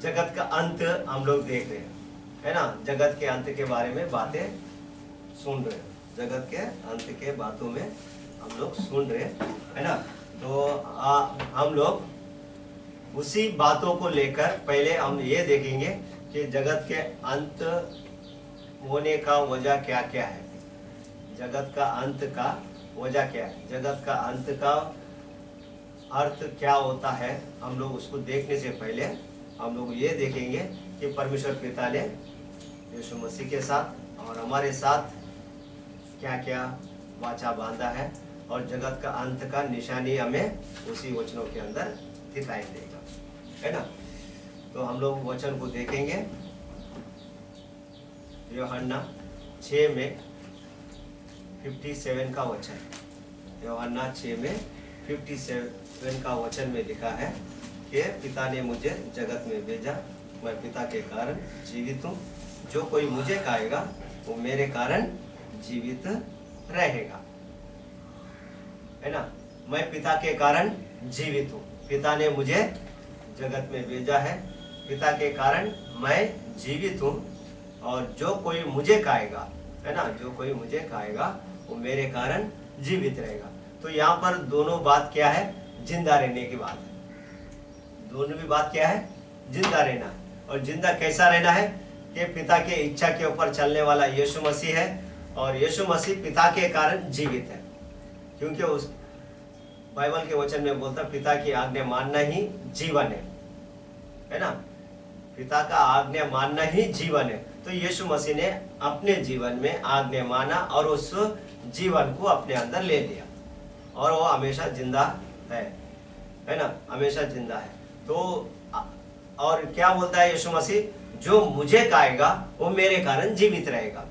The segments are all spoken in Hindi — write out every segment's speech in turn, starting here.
जगत का अंत हम लोग देख रहे हैं, है ना। जगत के अंत के बारे में बातें सुन रहे हैं, जगत के अंत के बातों में हम लोग सुन रहे हैं, है ना। तो हम लोग उसी बातों को लेकर पहले हम ये देखेंगे कि जगत के अंत होने का वजह क्या क्या है, जगत का अंत का वजह क्या है, जगत का अंत का अर्थ क्या होता है। हम लोग उसको देखने से पहले हम लोग ये देखेंगे कि परमेश्वर पिता ने यीशु मसीह के साथ और हमारे साथ क्या क्या वाचा बांधा है, और जगत का अंत का निशानी हमें उसी वचनों के अंदर दिखाई देगा, है ना। तो हम लोग वचन को देखेंगे। यूहन्ना 6 में 57 का वचन, यूहन्ना 6 में 57 का वचन में लिखा है कि पिता ने मुझे जगत में भेजा, मैं पिता के कारण जीवित हूँ, जो कोई मुझे खाएगा वो मेरे कारण जीवित रहेगा, है ना। मैं पिता के कारण जीवित हूँ, पिता ने मुझे जगत में भेजा है, पिता के कारण मैं जीवित हूँ, और जो कोई मुझे खाएगा, है ना, जो कोई मुझे खाएगा वो मेरे कारण जीवित रहेगा। तो यहाँ पर दोनों बात क्या है, जिंदा रहने की बात है। दोनों भी बात क्या है, जिंदा रहना। और जिंदा कैसा रहना है कि पिता के इच्छा के ऊपर चलने वाला यीशु मसीह है, और यीशु मसीह पिता के कारण जीवित है, क्योंकि उस बाइबल के वचन में बोलता पिता की आज्ञा मानना ही जीवन है ना। पिता का आज्ञा मानना ही जीवन है। तो यीशु मसीह ने अपने जीवन में आज्ञा माना और उस जीवन को अपने अंदर ले लिया, और वो हमेशा जिंदा है ना, हमेशा जिंदा है। तो और क्या बोलता है यीशु मसीह, जो मुझे खाएगा वो मेरे कारण जीवित रहेगा,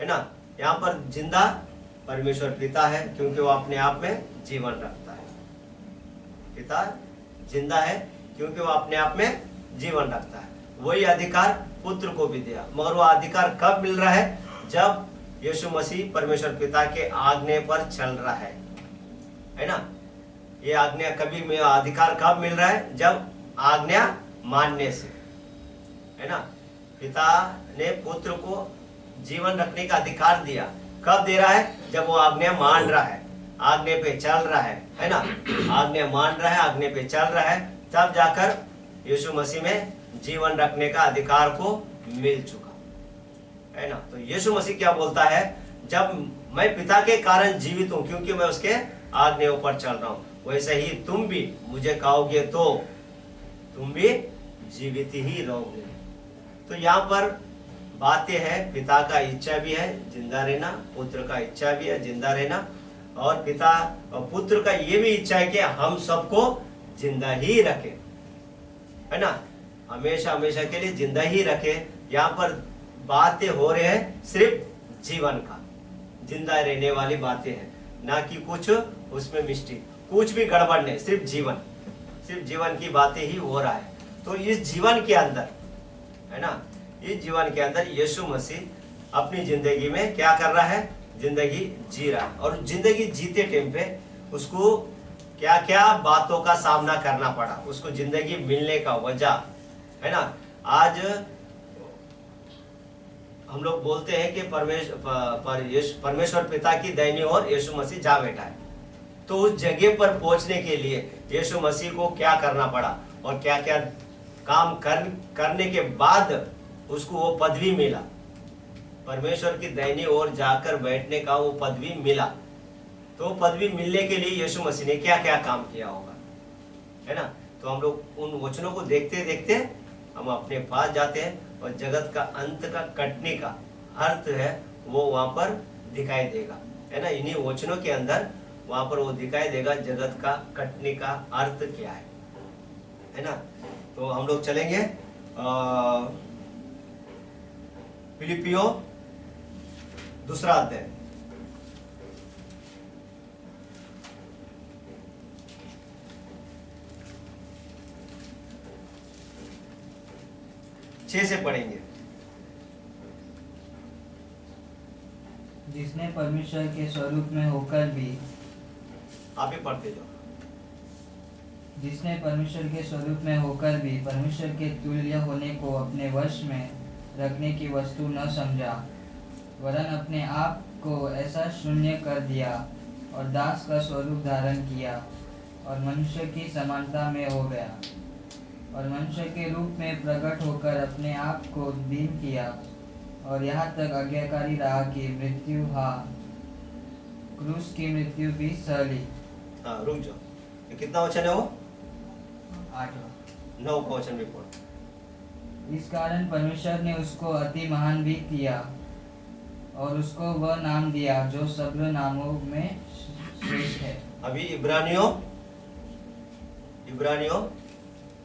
है ना। यहाँ पर जिंदा परमेश्वर पिता है, क्योंकि वो अपने आप में जीवन रखता है। पिता जिंदा है क्योंकि वो अपने आप में जीवन रखता है। वही अधिकार पुत्र को भी दिया, मगर वो अधिकार कब मिल रहा है, जब यीशु मसीह परमेश्वर पिता के आज्ञा पर चल रहा है ना। ये आज्ञा कभी में अधिकार कब मिल रहा है, जब आज्ञा मानने से, है ना। पिता ने पुत्र को जीवन रखने का अधिकार दिया, कब दे रहा है, जब वो आज्ञा मान रहा है, आज्ञा पे चल रहा है ना। आज्ञा मान रहा है, आज्ञा पे चल रहा है, तब जाकर यीशु मसीह में जीवन रखने का अधिकार को मिल चुका, है ना। तो यीशु मसीह क्या बोलता है, जब मैं पिता के कारण जीवित हूँ क्योंकि मैं उसके आज्ञाओं पर चल रहा हूँ, वैसे ही तुम भी मुझे खाओगे तो तुम भी जीवित ही रहोगे। तो यहाँ पर बातें हैं, पिता का इच्छा भी है जिंदा रहना, पुत्र का इच्छा भी है जिंदा रहना, और पिता और पुत्र का ये भी इच्छा है कि हम सबको जिंदा ही रखे, है ना, हमेशा हमेशा के लिए जिंदा ही रखे। यहाँ पर बातें हो रहे हैं सिर्फ जीवन का, जिंदा रहने वाली बातें हैं, ना कि कुछ उसमें मिस्टेक, कुछ भी गड़बड़ नहीं, सिर्फ जीवन की बातें ही हो रहा है। तो इस जीवन के अंदर, है ना, इस जीवन के अंदर यीशु मसीह अपनी जिंदगी में क्या कर रहा है, जिंदगी जी रहा है। और जिंदगी जीते टाइम पे उसको क्या क्या बातों का सामना करना पड़ा, उसको जिंदगी मिलने का वजह, है ना। आज हम लोग बोलते हैं कि परमेश्वर पिता की दाहिनी ओर यीशु मसीह जा बैठा है। तो उस जगह पर पहुंचने के लिए यीशु मसीह को क्या करना पड़ा, और क्या क्या काम करने के बाद उसको वो पदवी मिला, परमेश्वर की दाहिनी ओर जाकर बैठने का वो पदवी मिला। तो पदवी मिलने के लिए यीशु मसीह ने क्या क्या काम किया होगा, है ना। तो हम लोग उन वचनों को देखते देखते हम अपने पास जाते हैं, और जगत का अंत का कटने का अर्थ है वो वहां पर दिखाई देगा, है ना। इन्हीं वचनों के अंदर वहां पर वो दिखाई देगा जगत का कटने का अर्थ क्या है ना। तो हम लोग चलेंगे फिलिपियों 2 अध्याय, से पढ़ेंगे। जिसने परमेश्वर के स्वरूप में होकर भी, आप ही पढ़ते जाओ। जिसने परमेश्वर के स्वरूप में होकर भी परमेश्वर के तुल्य होने को अपने वश में रखने की वस्तु न समझा, वरन अपने आप को ऐसा शून्य कर दिया और दास का स्वरूप धारण किया और मनुष्य की समानता में हो गया, और मनुष्य के रूप में प्रकट होकर अपने आप को दीन किया और यहाँ तक आज्ञाकारी रहा कि मृत्यु, क्रूस की मृत्यु भी सह ली। रुक जाओ, ये कितना वचन है वो? 8वां। 9 का वचन भी पढ़ो। इस कारण परमेश्वर ने उसको अति महान भी किया और उसको वह नाम दिया जो सब नामों में श्रेष्ठ है। अभी इब्रानियों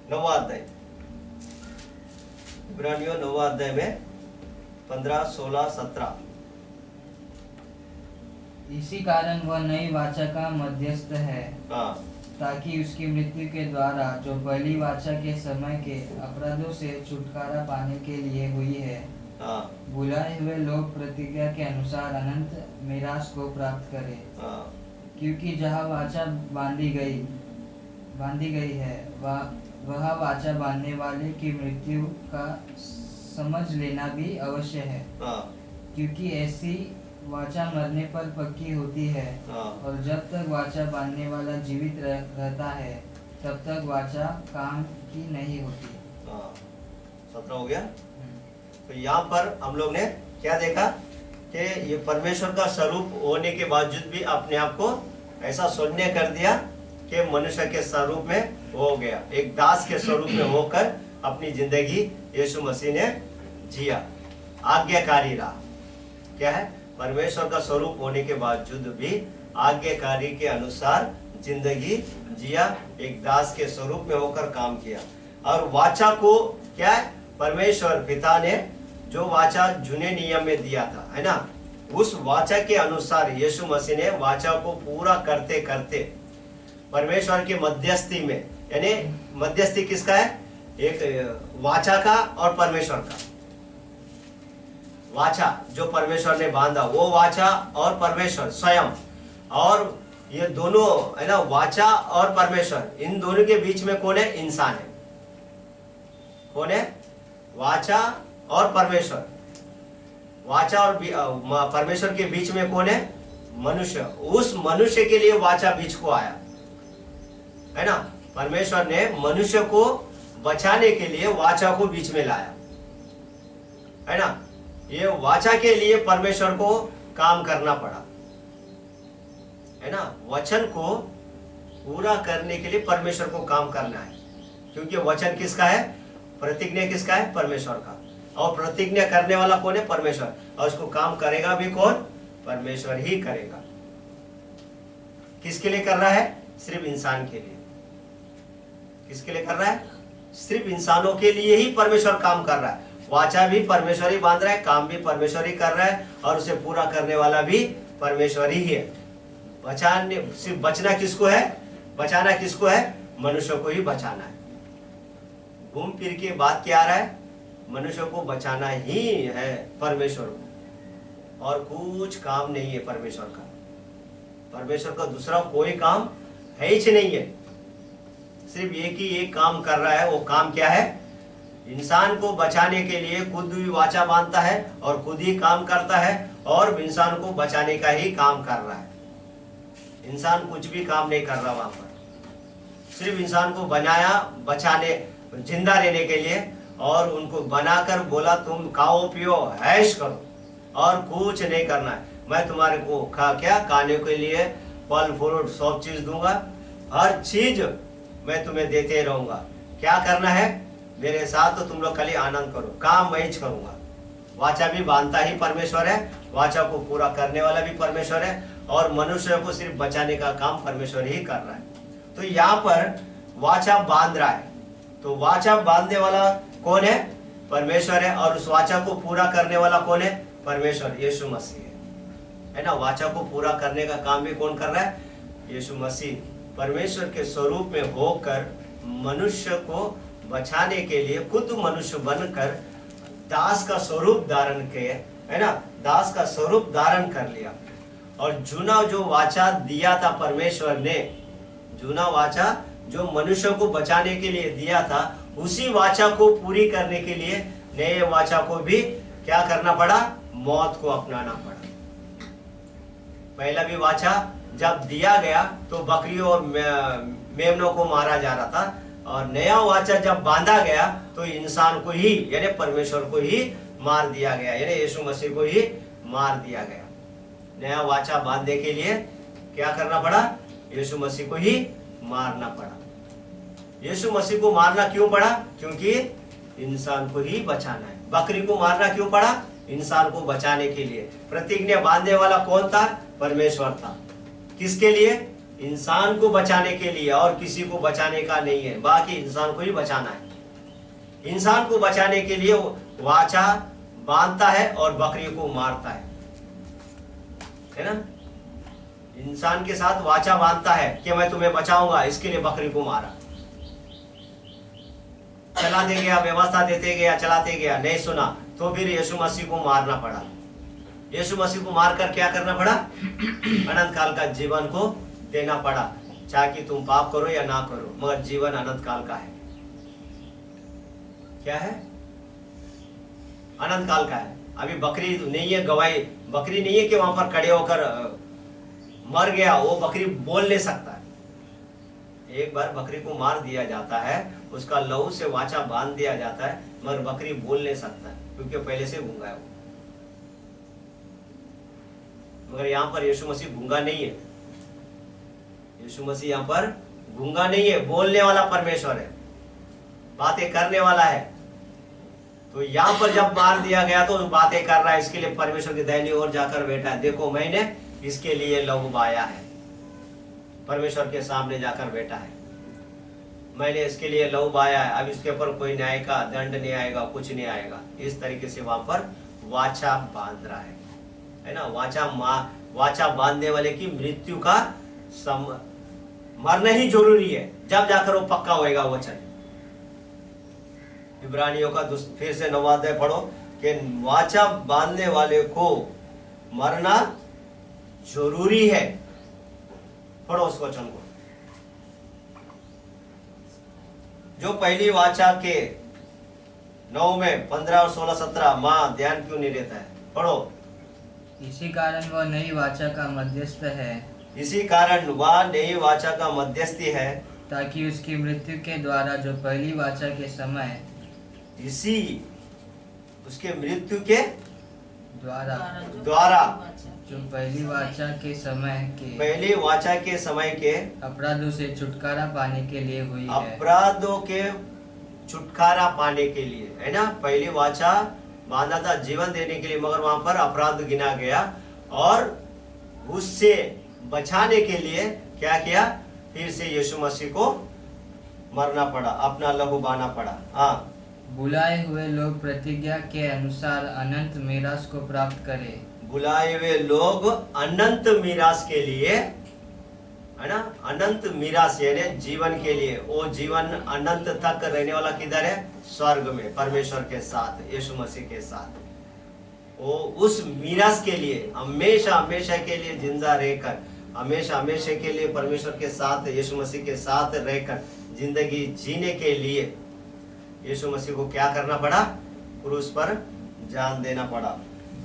9वां अध्याय, इब्रानियों 9वां अध्याय में 15, 16, 17। इसी कारण वह नई वाचा का मध्यस्थ है, हाँ, ताकि उसकी मृत्यु के द्वारा जो पहली वाचा के समय के अपराधों से छुटकारा पाने के लिए हुई है, हाँ, बुलाए हुए लोग प्रतिज्ञा के अनुसार अनंत मिरास को प्राप्त करें। हाँ, क्योंकि जहाँ वाचा बांधी गई है, वह वाचा बांधने वाले की मृत्यु का समझ लेना भी अवश्य है। हाँ, क्योंकि ऐसी वाचा मरने पर पक्की होती है, हाँ, और जब तक वाचा बांधने वाला जीवित रहता है तब तक वाचा काम की नहीं होती। हाँ, 17 हो गया। तो यहाँ पर हम लोग ने क्या देखा कि ये परमेश्वर का स्वरूप होने के बावजूद भी अपने आप को ऐसा शून्य कर दिया कि मनुष्य के स्वरूप में हो गया, एक दास के स्वरूप में होकर अपनी जिंदगी यीशु मसीह ने जिया, आज्ञाकारी रहा। क्या है? परमेश्वर का स्वरूप होने के बावजूद भी आज्ञाकारी के अनुसार जिंदगी जिया, एक दास के स्वरूप में होकर काम किया। और वाचा को क्या है? परमेश्वर पिता ने जो वाचा जूने नियम में दिया था, है ना, उस वाचा के अनुसार यीशु मसीह ने वाचा को पूरा करते करते परमेश्वर के मध्यस्थी में, यानी मध्यस्थी किसका है? एक वाचा का और परमेश्वर का। वाचा जो परमेश्वर ने बांधा, वो वाचा और परमेश्वर स्वयं, और ये दोनों है ना, वाचा और परमेश्वर, इन दोनों के बीच में कौन है? इंसान है। कौन है? वाचा और परमेश्वर। वाचा और परमेश्वर के बीच में कौन है? मनुष्य। उस मनुष्य के लिए वाचा बीच को आया, है ना। परमेश्वर ने मनुष्य को बचाने के लिए वाचा को बीच में लाया, है ना। ये वाचा के लिए परमेश्वर को काम करना पड़ा, है ना। वचन को पूरा करने के लिए परमेश्वर को काम करना है, क्योंकि वचन किसका है? प्रतिज्ञा किसका है? परमेश्वर का। और प्रतिज्ञा करने वाला कौन है? परमेश्वर। और उसको काम करेगा भी कौन? परमेश्वर ही करेगा। किसके लिए कर रहा है? सिर्फ इंसान के लिए। किसके लिए कर रहा है? सिर्फ इंसानों के लिए ही परमेश्वर काम कर रहा है। वाचा भी परमेश्वर ही बांध रहा है, काम भी परमेश्वर ही कर रहा है, और उसे पूरा करने वाला भी परमेश्वर ही है। बचाने, सिर्फ बचना किसको है? बचाना किसको है? मनुष्य को ही बचाना है। घूम फिर के बात क्या आ रहा है? मनुष्य को बचाना ही है परमेश्वर को, और कुछ काम नहीं है परमेश्वर का। परमेश्वर का दूसरा कोई काम है ही नहीं है। सिर्फ एक ही एक काम कर रहा है। वो काम क्या है? इंसान को बचाने के लिए खुद भी वाचा बांधता है और खुद ही काम करता है, और इंसान को बचाने का ही काम कर रहा है। इंसान कुछ भी काम नहीं कर रहा वहां पर। सिर्फ इंसान को बनाया बचाने, जिंदा रहने के लिए, और उनको बनाकर बोला तुम खाओ पियो ऐश करो, और कुछ नहीं करना है। मैं तुम्हारे को क्या खाने के लिए फल फ्रूट सब चीज दूंगा, हर चीज मैं तुम्हें देते रहूंगा। क्या करना है? मेरे साथ तो तुम लोग खाली आनंद करो, काम मैं ही करूंगा। वाचा भी बांधता ही परमेश्वर है, वाचा को पूरा करने वाला भी परमेश्वर है, और मनुष्य को सिर्फ बचाने का काम परमेश्वर ही कर रहा है। तो यहाँ पर वाचा बांध रहा है, तो वाचा बांधने वाला कौन है? परमेश्वर है, और उस वाचा को पूरा करने वाला कौन है? परमेश्वर, यीशु मसीह है ना। वाचा को पूरा करने का काम भी कौन कर रहा है? यीशु मसीह। परमेश्वर के स्वरूप में होकर मनुष्य को बचाने के लिए खुद मनुष्य बनकर दास का स्वरूप धारण किए, है ना, दास का स्वरूप धारण कर लिया। और जूना जो वाचा दिया था परमेश्वर ने, जूना वाचा जो मनुष्य को बचाने के लिए दिया था, उसी वाचा को पूरी करने के लिए नए वाचा को भी क्या करना पड़ा? मौत को अपनाना पड़ा। पहला भी वाचा जब दिया गया तो बकरियों और मेमनों को मारा जा रहा था, और नया वाचा जब बांधा गया तो इंसान को ही यानी परमेश्वर को ही मार दिया गया, यानी यीशु मसीह को ही मार दिया गया। नया वाचा बांधने के लिए क्या करना पड़ा? यीशु मसीह को ही मारना पड़ा। यीशु मसीह को मारना क्यों पड़ा? क्योंकि इंसान को ही बचाना है। बकरी को मारना क्यों पड़ा? इंसान को बचाने के लिए। प्रतिज्ञा बांधने वाला कौन था? परमेश्वर था। किसके लिए? इंसान को बचाने के लिए, और किसी को बचाने का नहीं है, बाकी इंसान को ही बचाना है। इंसान को बचाने के लिए वाचा बांधता है और बकरी को मारता है ना? इंसान के साथ वाचा बांधता है कि मैं तुम्हें बचाऊंगा, इसके लिए बकरी को मारा। चलाते गया, व्यवस्था देते गया, चलाते गया, नहीं सुना तो फिर यीशु मसीह को मारना पड़ा। यीशु मसीह को मारकर क्या करना पड़ा? अनंत काल का जीवन को देना पड़ा, चाहे कि तुम पाप करो या ना करो, मगर जीवन अनंत काल का है। क्या है? अनंत काल का है। अभी बकरी नहीं है, गवाही बकरी नहीं है कि वहां पर खड़े होकर मर गया, वो बकरी बोल नहीं सकता है। एक बार बकरी को मार दिया जाता है, उसका लहू से वाचा बांध दिया जाता है, मगर बकरी बोल नहीं सकता क्योंकि पहले से गूंगा है वो। मगर यहाँ पर यीशु मसीह गूंगा नहीं है। यीशु मसीह यहाँ पर गूंगा नहीं है, बोलने वाला परमेश्वर है, बातें करने वाला है। तो यहाँ पर जब मार दिया गया तो बातें कर रहा है, इसके लिए परमेश्वर की दाहिनी ओर जाकर बैठा है। देखो मैंने इसके लिए लहू बहाया है, परमेश्वर के सामने जाकर बैठा है, मैंने इसके लिए लहू बहाया है। अब इसके ऊपर कोई न्याय का दंड नहीं आएगा, कुछ नहीं आएगा। इस तरीके से वहां पर वाचा बांध रहा है ना? वाचा बांधने वाले की मृत्यु का मरना ही जरूरी है, जब जाकर वो पक्का होएगा वचन। इब्रानियों का फिर से 9वां अध्याय पढ़ो कि वाचा बांधने वाले को मरना जरूरी है। पढ़ो उस वचन को। जो पहली वाचा के 9 में 15 और 16 17 माँ ध्यान क्यों नहीं रहता है? पढ़ो। इसी कारण वह नई वाचा का मध्यस्थ है, इसी कारण वह नई वाचा का मध्यस्थी है, ताकि उसकी मृत्यु के द्वारा जो पहली वाचा के समय इसी उसके मृत्यु के द्वारा जो पहली वाचा के समय के अपराधों से छुटकारा पाने के लिए हुई है। अपराधों के छुटकारा पाने के लिए, है ना? पहली वाचा बांधा था जीवन देने के लिए, मगर वहां पर अपराध गिना गया और उससे बचाने के लिए क्या किया? फिर से यीशु मसीह को मरना पड़ा, अपना लहू बहाना पड़ा। हाँ, बुलाए हुए लोग प्रतिज्ञा के अनुसार अनंत मीरास को प्राप्त करें। बुलाए हुए लोग अनंत मीरास के लिए, है ना? अनंत मीरास यानी जीवन के लिए। वो जीवन अनंत तक रहने वाला किधर है? स्वर्ग में, परमेश्वर के साथ, यीशु मसीह के साथ। वो उस मीरास के लिए हमेशा हमेशा के लिए जिंदा रहकर, हमेशा हमेशा के लिए परमेश्वर के साथ, यीशु मसीह के साथ रहकर जिंदगी जीने के लिए यीशु मसीह को क्या करना पड़ा? क्रूस पर जान देना पड़ा।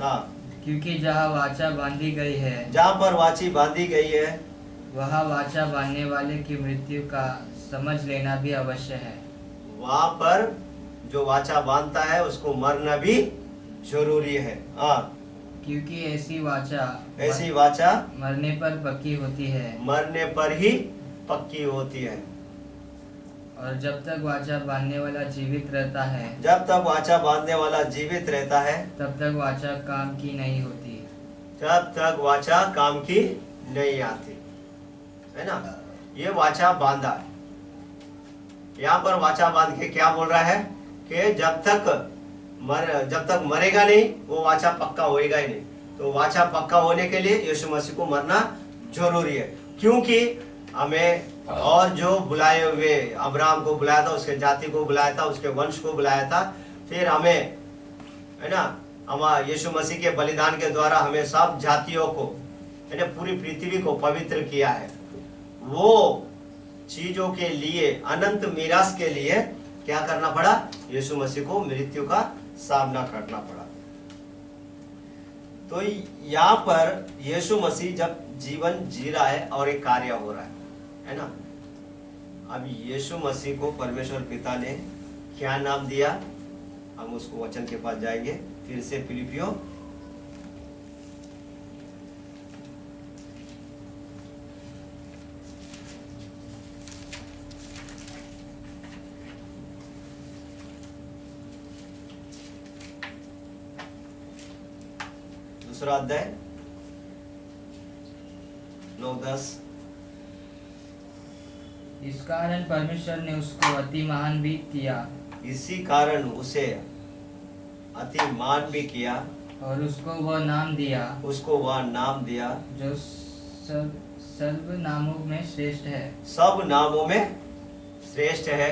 हाँ, क्योंकि जहाँ वाचा बांधी गई है, जहाँ पर वाची बांधी गई है, वहाँ वाचा बांधने वाले की मृत्यु का समझ लेना भी अवश्य है। वहाँ पर जो वाचा बांधता है उसको मरना भी जरूरी है। हाँ, क्योंकि ऐसी वाचा मरने पर पक्की होती है, मरने पर ही पक्की होती है। और जब तक वाचा बांधने वाला जीवित रहता है, जब तक वाचा बांधने वाला जीवित रहता है, तब तक वाचा काम की नहीं होती, जब तक वाचा काम की नहीं आती, है ना? ये वाचा बांधा है। यहाँ पर वाचा बांध के क्या बोल रहा है कि जब तक मरेगा नहीं वो वाचा पक्का होएगा ही नहीं। तो वाचा पक्का होने के लिए यीशु मसीह को मरना जरूरी है, क्योंकि हमें और जो बुलाए हुए अब्राहम को बुलाया था, उसके जाति को बुलाया था, उसके वंश को बुलाया था, फिर हमें, है ना, हम यीशु मसीह के बलिदान के द्वारा हमें सब जातियों को, है ना, पूरी पृथ्वी को पवित्र किया है। वो चीजों के लिए, अनंत मीरास के लिए क्या करना पड़ा? यीशु मसीह को मृत्यु का सामना करना पड़ा। तो यहाँ पर यीशु मसीह जब जीवन जी रहा है और एक कार्य हो रहा है ना। अब यीशु मसीह को परमेश्वर पिता ने क्या नाम दिया? हम उसको वचन के पास जाएंगे फिर से। फिलिपियों दूसरा अध्याय 9-10। इस कारण परमेश्वर ने उसको अति महान भी किया इसी कारण उसे अति मान भी किया और उसको वह नाम दिया जो सर्व नामों में श्रेष्ठ है, सब नामों में श्रेष्ठ है,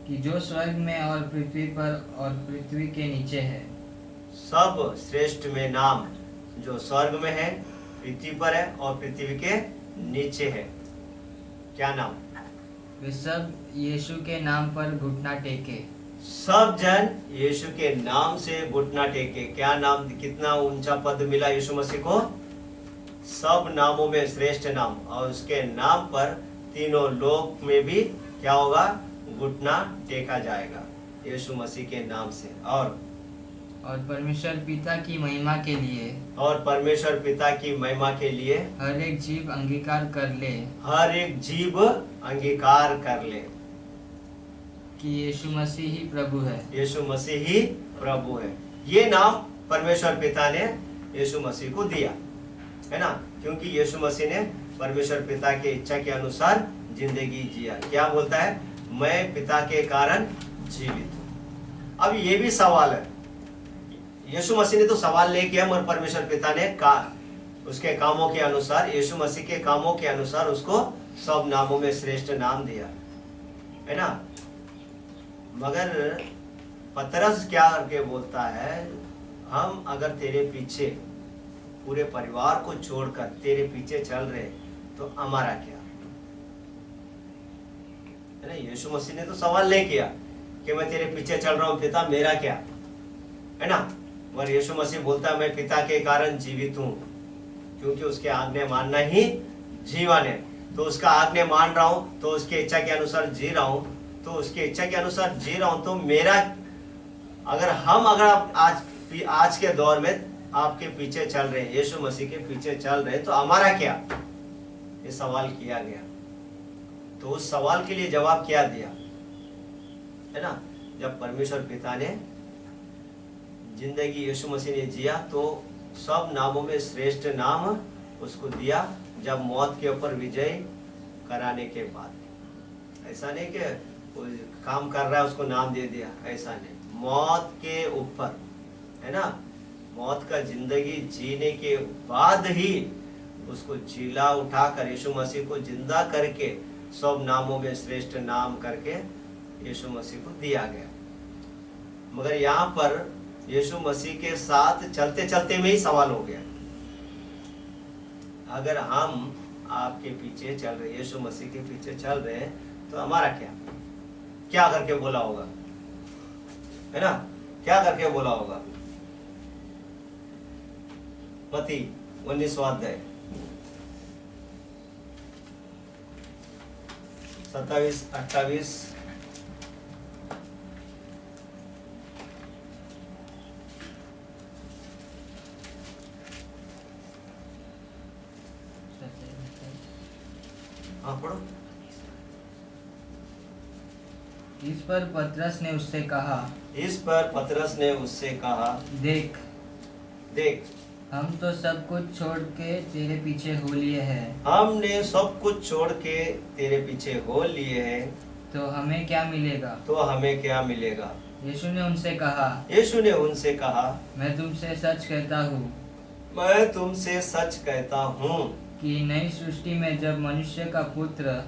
कि जो स्वर्ग में और पृथ्वी पर और पृथ्वी के नीचे है। सब श्रेष्ठ में नाम जो स्वर्ग में है, पृथ्वी पर है और पृथ्वी के नीचे है। क्या नाम? वे सब यीशु के नाम पर घुटना टेके। सब जन यीशु के नाम से घुटना टेके। क्या नाम? कितना ऊंचा पद मिला यीशु मसीह को? सब नामों में श्रेष्ठ नाम, और उसके नाम पर तीनों लोक में भी क्या होगा? घुटना टेका जाएगा यीशु मसीह के नाम से। और परमेश्वर पिता की महिमा के लिए, और परमेश्वर पिता की महिमा के लिए हर एक जीव अंगीकार कर ले, हर एक जीव अंगीकार कर ले कि यीशु मसीह ही प्रभु है। यीशु मसीह ही प्रभु है। ये नाम परमेश्वर पिता ने यीशु मसीह को दिया है ना, क्योंकि यीशु मसीह ने परमेश्वर पिता के इच्छा के अनुसार जिंदगी जिया। क्या बोलता है? मैं पिता के कारण जीवित हूँ। अब ये भी सवाल है, यीशु मसीह ने तो सवाल नहीं किया, मगर परमेश्वर पिता ने उसके कामों के अनुसार, यीशु मसीह के कामों के अनुसार उसको सब नामों में श्रेष्ठ नाम दिया है ना। मगर पतरस क्या करके बोलता है? हम अगर तेरे पीछे पूरे परिवार को छोड़कर तेरे पीछे चल रहे तो हमारा क्या है ना। यीशु मसीह ने तो सवाल नहीं किया कि मैं तेरे पीछे चल रहा हूं पिता, मेरा क्या है ना। मगर यीशु मसीह बोलता है मैं पिता के कारण जीवित हूं, क्योंकि उसके आज्ञा मानना ही जीवन है। तो उसका आज्ञा मान रहा हूं, तो उसकी इच्छा के अनुसार जी रहा हूं, तो उसकी इच्छा के अनुसार जी रहा हूं, तो मेरा अगर आज के दौर में आपके पीछे चल रहे हैं, यीशु मसीह के पीछे चल रहे हैं, तो हमारा क्या? ये सवाल किया गया। तो उस सवाल के लिए जवाब क्या दिया है ना। जब परमेश्वर पिता ने जिंदगी यीशु मसीह ने जिया तो सब नामों में श्रेष्ठ नाम उसको दिया, जब मौत के ऊपर विजय कराने के बाद। ऐसा नहीं कि कोई काम कर रहा है उसको नाम दे दिया, ऐसा नहीं। मौत के ऊपर है ना, मौत का जिंदगी जीने के बाद ही उसको जिला उठाकर यीशु मसीह को जिंदा करके सब नामों में श्रेष्ठ नाम करके यीशु मसीह को दिया गया। मगर यहाँ पर यीशु मसीह के साथ चलते चलते में ही सवाल हो गया। अगर हम आपके पीछे चल रहे, यीशु मसीह के पीछे चल रहे हैं, तो हमारा क्या करके बोला होगा है ना। क्या करके बोला होगा? मत्ती 19वां अध्याय 27-28। हाँ पढ़ो। इस पर पतरस ने उससे कहा, देख हम तो सब कुछ छोड़ के तेरे पीछे हो लिए हैं। हमने सब कुछ छोड़ के तेरे पीछे हो लिए हैं, तो हमें क्या मिलेगा? यीशु ने उनसे कहा, मैं तुमसे सच कहता हूँ कि नई सृष्टि में जब मनुष्य का पुत्र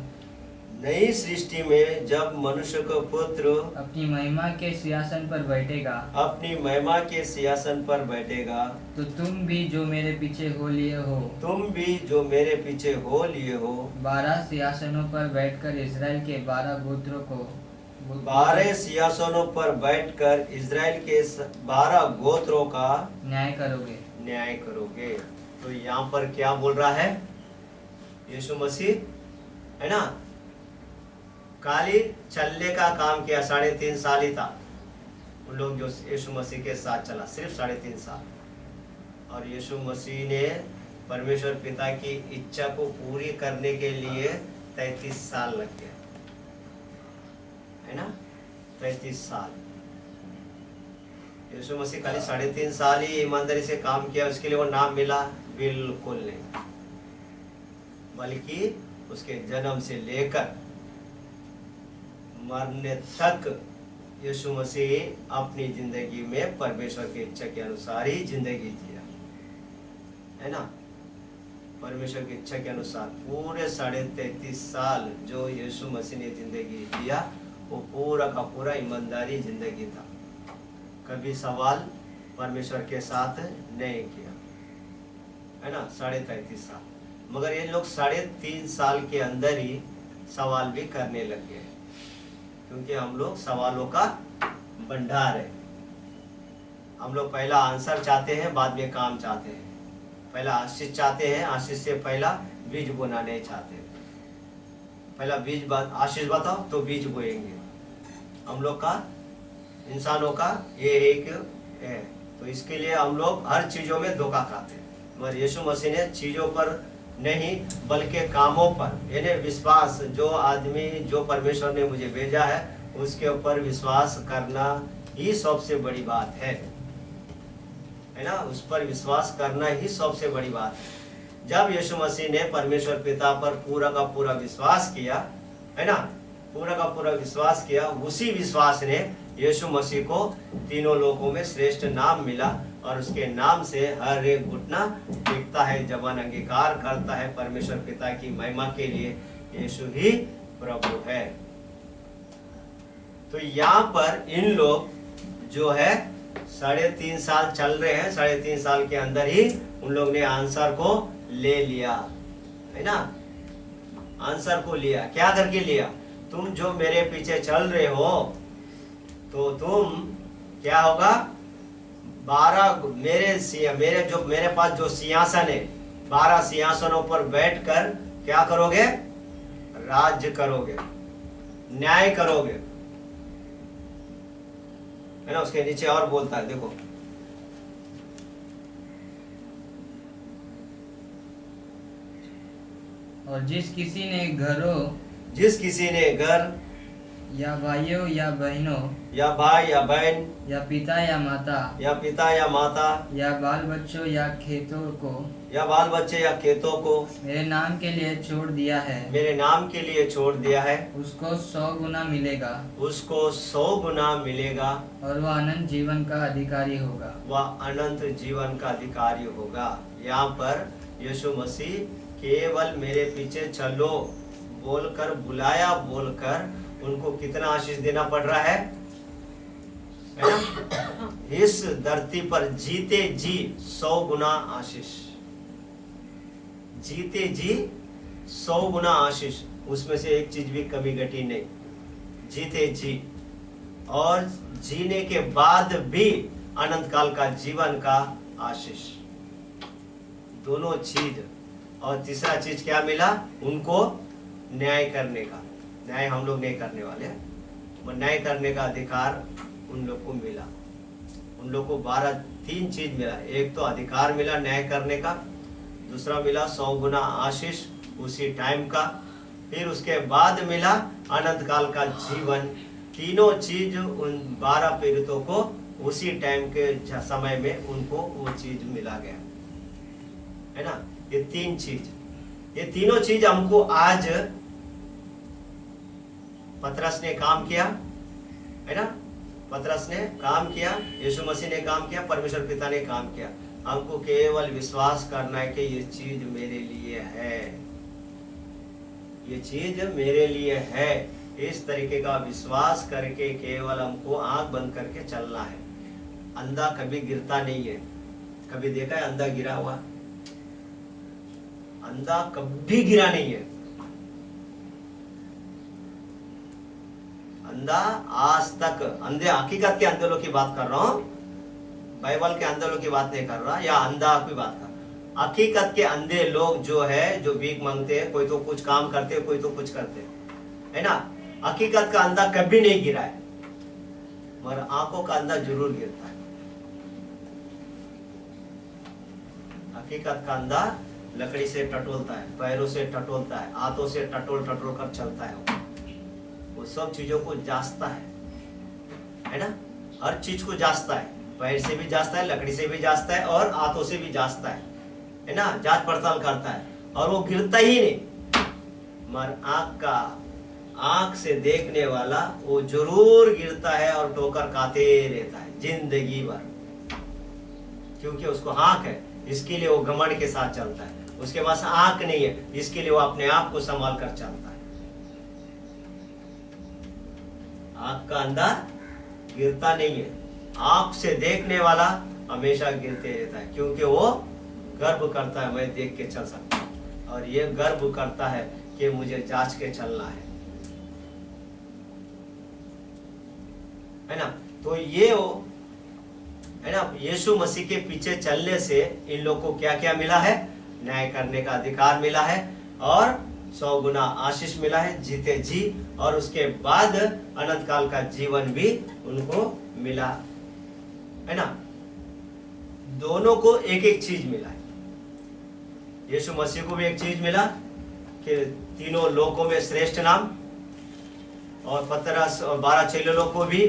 नई सृष्टि में जब मनुष्य का पुत्र अपनी महिमा के सिंहासन पर बैठेगा, अपनी महिमा के सिंहासन पर बैठेगा, तो तुम भी जो मेरे पीछे हो लिए हो, तुम भी जो मेरे पीछे हो लिए हो, 12 सिंहासनों पर बैठकर इज़राइल के 12 गोत्रों को 12 सिंहासनों पर बैठकर इज़राइल के 12 गोत्रों का न्याय करोगे। न्याय करोगे। तो यहाँ पर क्या बोल रहा है यीशु मसीह, है ना? खाली चलने का काम किया, 3.5 साल ही था उन लोग जो यीशु मसीह के साथ चला, सिर्फ 3.5 साल। और यीशु मसीह ने परमेश्वर पिता की इच्छा को पूरी करने के लिए 33 साल लग गए, है ना? 33 साल। यीशु मसीह खाली 3.5 साल ही ईमानदारी से काम किया, उसके लिए वो नाम मिला? बिल्कुल नहीं, बल्कि उसके जन्म से लेकर मरने तक यीशु मसीह अपनी जिंदगी में परमेश्वर की इच्छा के अनुसार ही जिंदगी जिया, है ना? परमेश्वर की इच्छा के अनुसार पूरे 33.5 साल जो यीशु मसीह ने जिंदगी जिया, वो पूरा का पूरा ईमानदारी जिंदगी था। कभी सवाल परमेश्वर के साथ नहीं किया, है ना? 33.5 साल। मगर ये लोग 3.5 साल के अंदर ही सवाल भी करने लग गए, क्योंकि हम लोग सवालों का भंडार है। हम लोग पहला आंसर चाहते हैं, बाद में काम चाहते हैं। पहला आशीष चाहते हैं, आशीष से पहला बीज बोना नहीं चाहते। पहला बीज आशीष बताओ तो बीज बोएंगे। हम लोग का, इंसानों का ये एक है। तो इसके लिए हम लोग हर चीजों में धोखा खाते हैं। मगर यीशु मसीह ने चीजों पर नहीं बल्कि कामों पर, यानी विश्वास, जो आदमी जो परमेश्वर ने मुझे भेजा है उसके ऊपर विश्वास करना ही सबसे बड़ी बात है ना? उस पर विश्वास करना ही सबसे बड़ी बात है। जब यीशु मसीह ने परमेश्वर पिता पर पूरा का पूरा विश्वास किया, है ना, पूरा का पूरा विश्वास किया, उसी विश्वास ने यीशु मसीह को तीनों लोकों में श्रेष्ठ नाम मिला और उसके नाम से हर एक घुटना टेकता है, जबान अंगीकार करता है परमेश्वर पिता की महिमा के लिए यीशु ही प्रभु है। तो यहाँ पर इन लोग जो है 3.5 साल चल रहे हैं, 3.5 साल के अंदर ही उन लोग ने आंसर को ले लिया, है ना? आंसर को लिया, क्या करके लिया? तुम जो मेरे पीछे चल रहे हो तो तुम क्या होगा? 12 मेरे पास जो सिंहासन है, 12 सिंहासनों पर बैठकर क्या करोगे? राज्य करोगे, न्याय करोगे, है ना? उसके नीचे और बोलता है, देखो, और जिस किसी ने घर या भाइयों या बहनों या भाई या बहन या पिता या माता या बाल बच्चों या खेतों को या बाल बच्चे या खेतों को मेरे नाम के लिए छोड़ दिया है, उसको 100 गुना मिलेगा, उसको 100 गुना मिलेगा, और वह अनंत जीवन का अधिकारी होगा। यहाँ पर यीशु मसीह केवल मेरे पीछे चलो बोलकर, बुलाया बोलकर उनको कितना आशीष देना पड़ रहा है ना? इस धरती पर जीते जी 100 गुना आशीष, जीते जी 100 गुना आशीष, उसमें से एक चीज भी कमी घटी नहीं, जीते जी, और जीने के बाद भी अनंत काल का जीवन का आशीष, दोनों चीज। और तीसरा चीज क्या मिला? उनको न्याय करने का। न्याय हम लोग नहीं करने वाले, न्याय करने का अधिकार उन लोग को मिला। उन लोग को 3 चीज मिला। एक तो अधिकार मिला न्याय करने का, दूसरा मिला 100 गुना आशीष उसी टाइम का, फिर उसके बाद मिला अनंत काल का जीवन। तीनों चीज उन 12 पीड़ितों को उसी टाइम के समय में उनको वो चीज मिला गया, है ना? ये 3 चीज, ये तीनों चीज हमको आज पतरस ने काम किया, है ना? पतरस ने काम किया, यीशु मसीह ने काम किया, परमेश्वर पिता ने काम किया। हमको केवल विश्वास करना है कि ये चीज मेरे लिए है, ये चीज मेरे लिए है, इस तरीके का विश्वास करके केवल हमको आंख बंद करके चलना है। अंधा कभी गिरता नहीं है। कभी देखा है अंधा गिरा हुआ? अंधा कभी गिरा नहीं है। अंधा आज तक, अंधे हकीकत के अंधे लोग की बात कर रहा हूं, बाइबल के अंधे लोग की बात नहीं कर रहा, या अंधा की बात कर रहा। हकीकत के अंधे लोग जो है, जो भीख मांगते हैं, कोई तो कुछ काम करते हैं, कोई तो कुछ करते है ना। हकीकत का अंधा कभी नहीं गिरा है, मगर आंखों का अंधा जरूर गिरता है। हकीकत का अंधा लकड़ी से टटोलता है, पैरों से टटोलता है, हाथों से टटोल टटोल कर चलता है। वो सब चीजों को जांचता है ना। हर चीज को जांचता है, पैर से भी जांचता है, लकड़ी से भी जांचता है, और हाथों से भी जांचता है ना। जांच पड़ताल करता है, और वो गिरता ही नहीं। मगर आंख से देखने वाला वो जरूर गिरता है और ठोकर खाते रहता है जिंदगी भर, क्योंकि उसको आंख है, इसके लिए वो घमंड के साथ चलता है। उसके पास आंख नहीं है, इसके लिए वो अपने आप को संभाल कर चलता है। आंख का अंधा गिरता नहीं है, आंख से देखने वाला हमेशा गिरते रहता है, क्योंकि वो गर्व करता है मैं देख के चल सकता हूं, और ये गर्व करता है कि मुझे जांच के चलना है ना। तो ये हो है ना, यीशु मसीह के पीछे चलने से इन लोगों को क्या क्या मिला है? न्याय करने का अधिकार मिला है, और 100 गुना आशीष मिला है, जीते जी, और उसके बाद अनंत काल का जीवन भी उनको मिला है ना। दोनों को एक एक चीज मिला है। यीशु मसीह को भी एक चीज मिला कि तीनों लोकों में श्रेष्ठ नाम, और पतरस और 12 चेलों को भी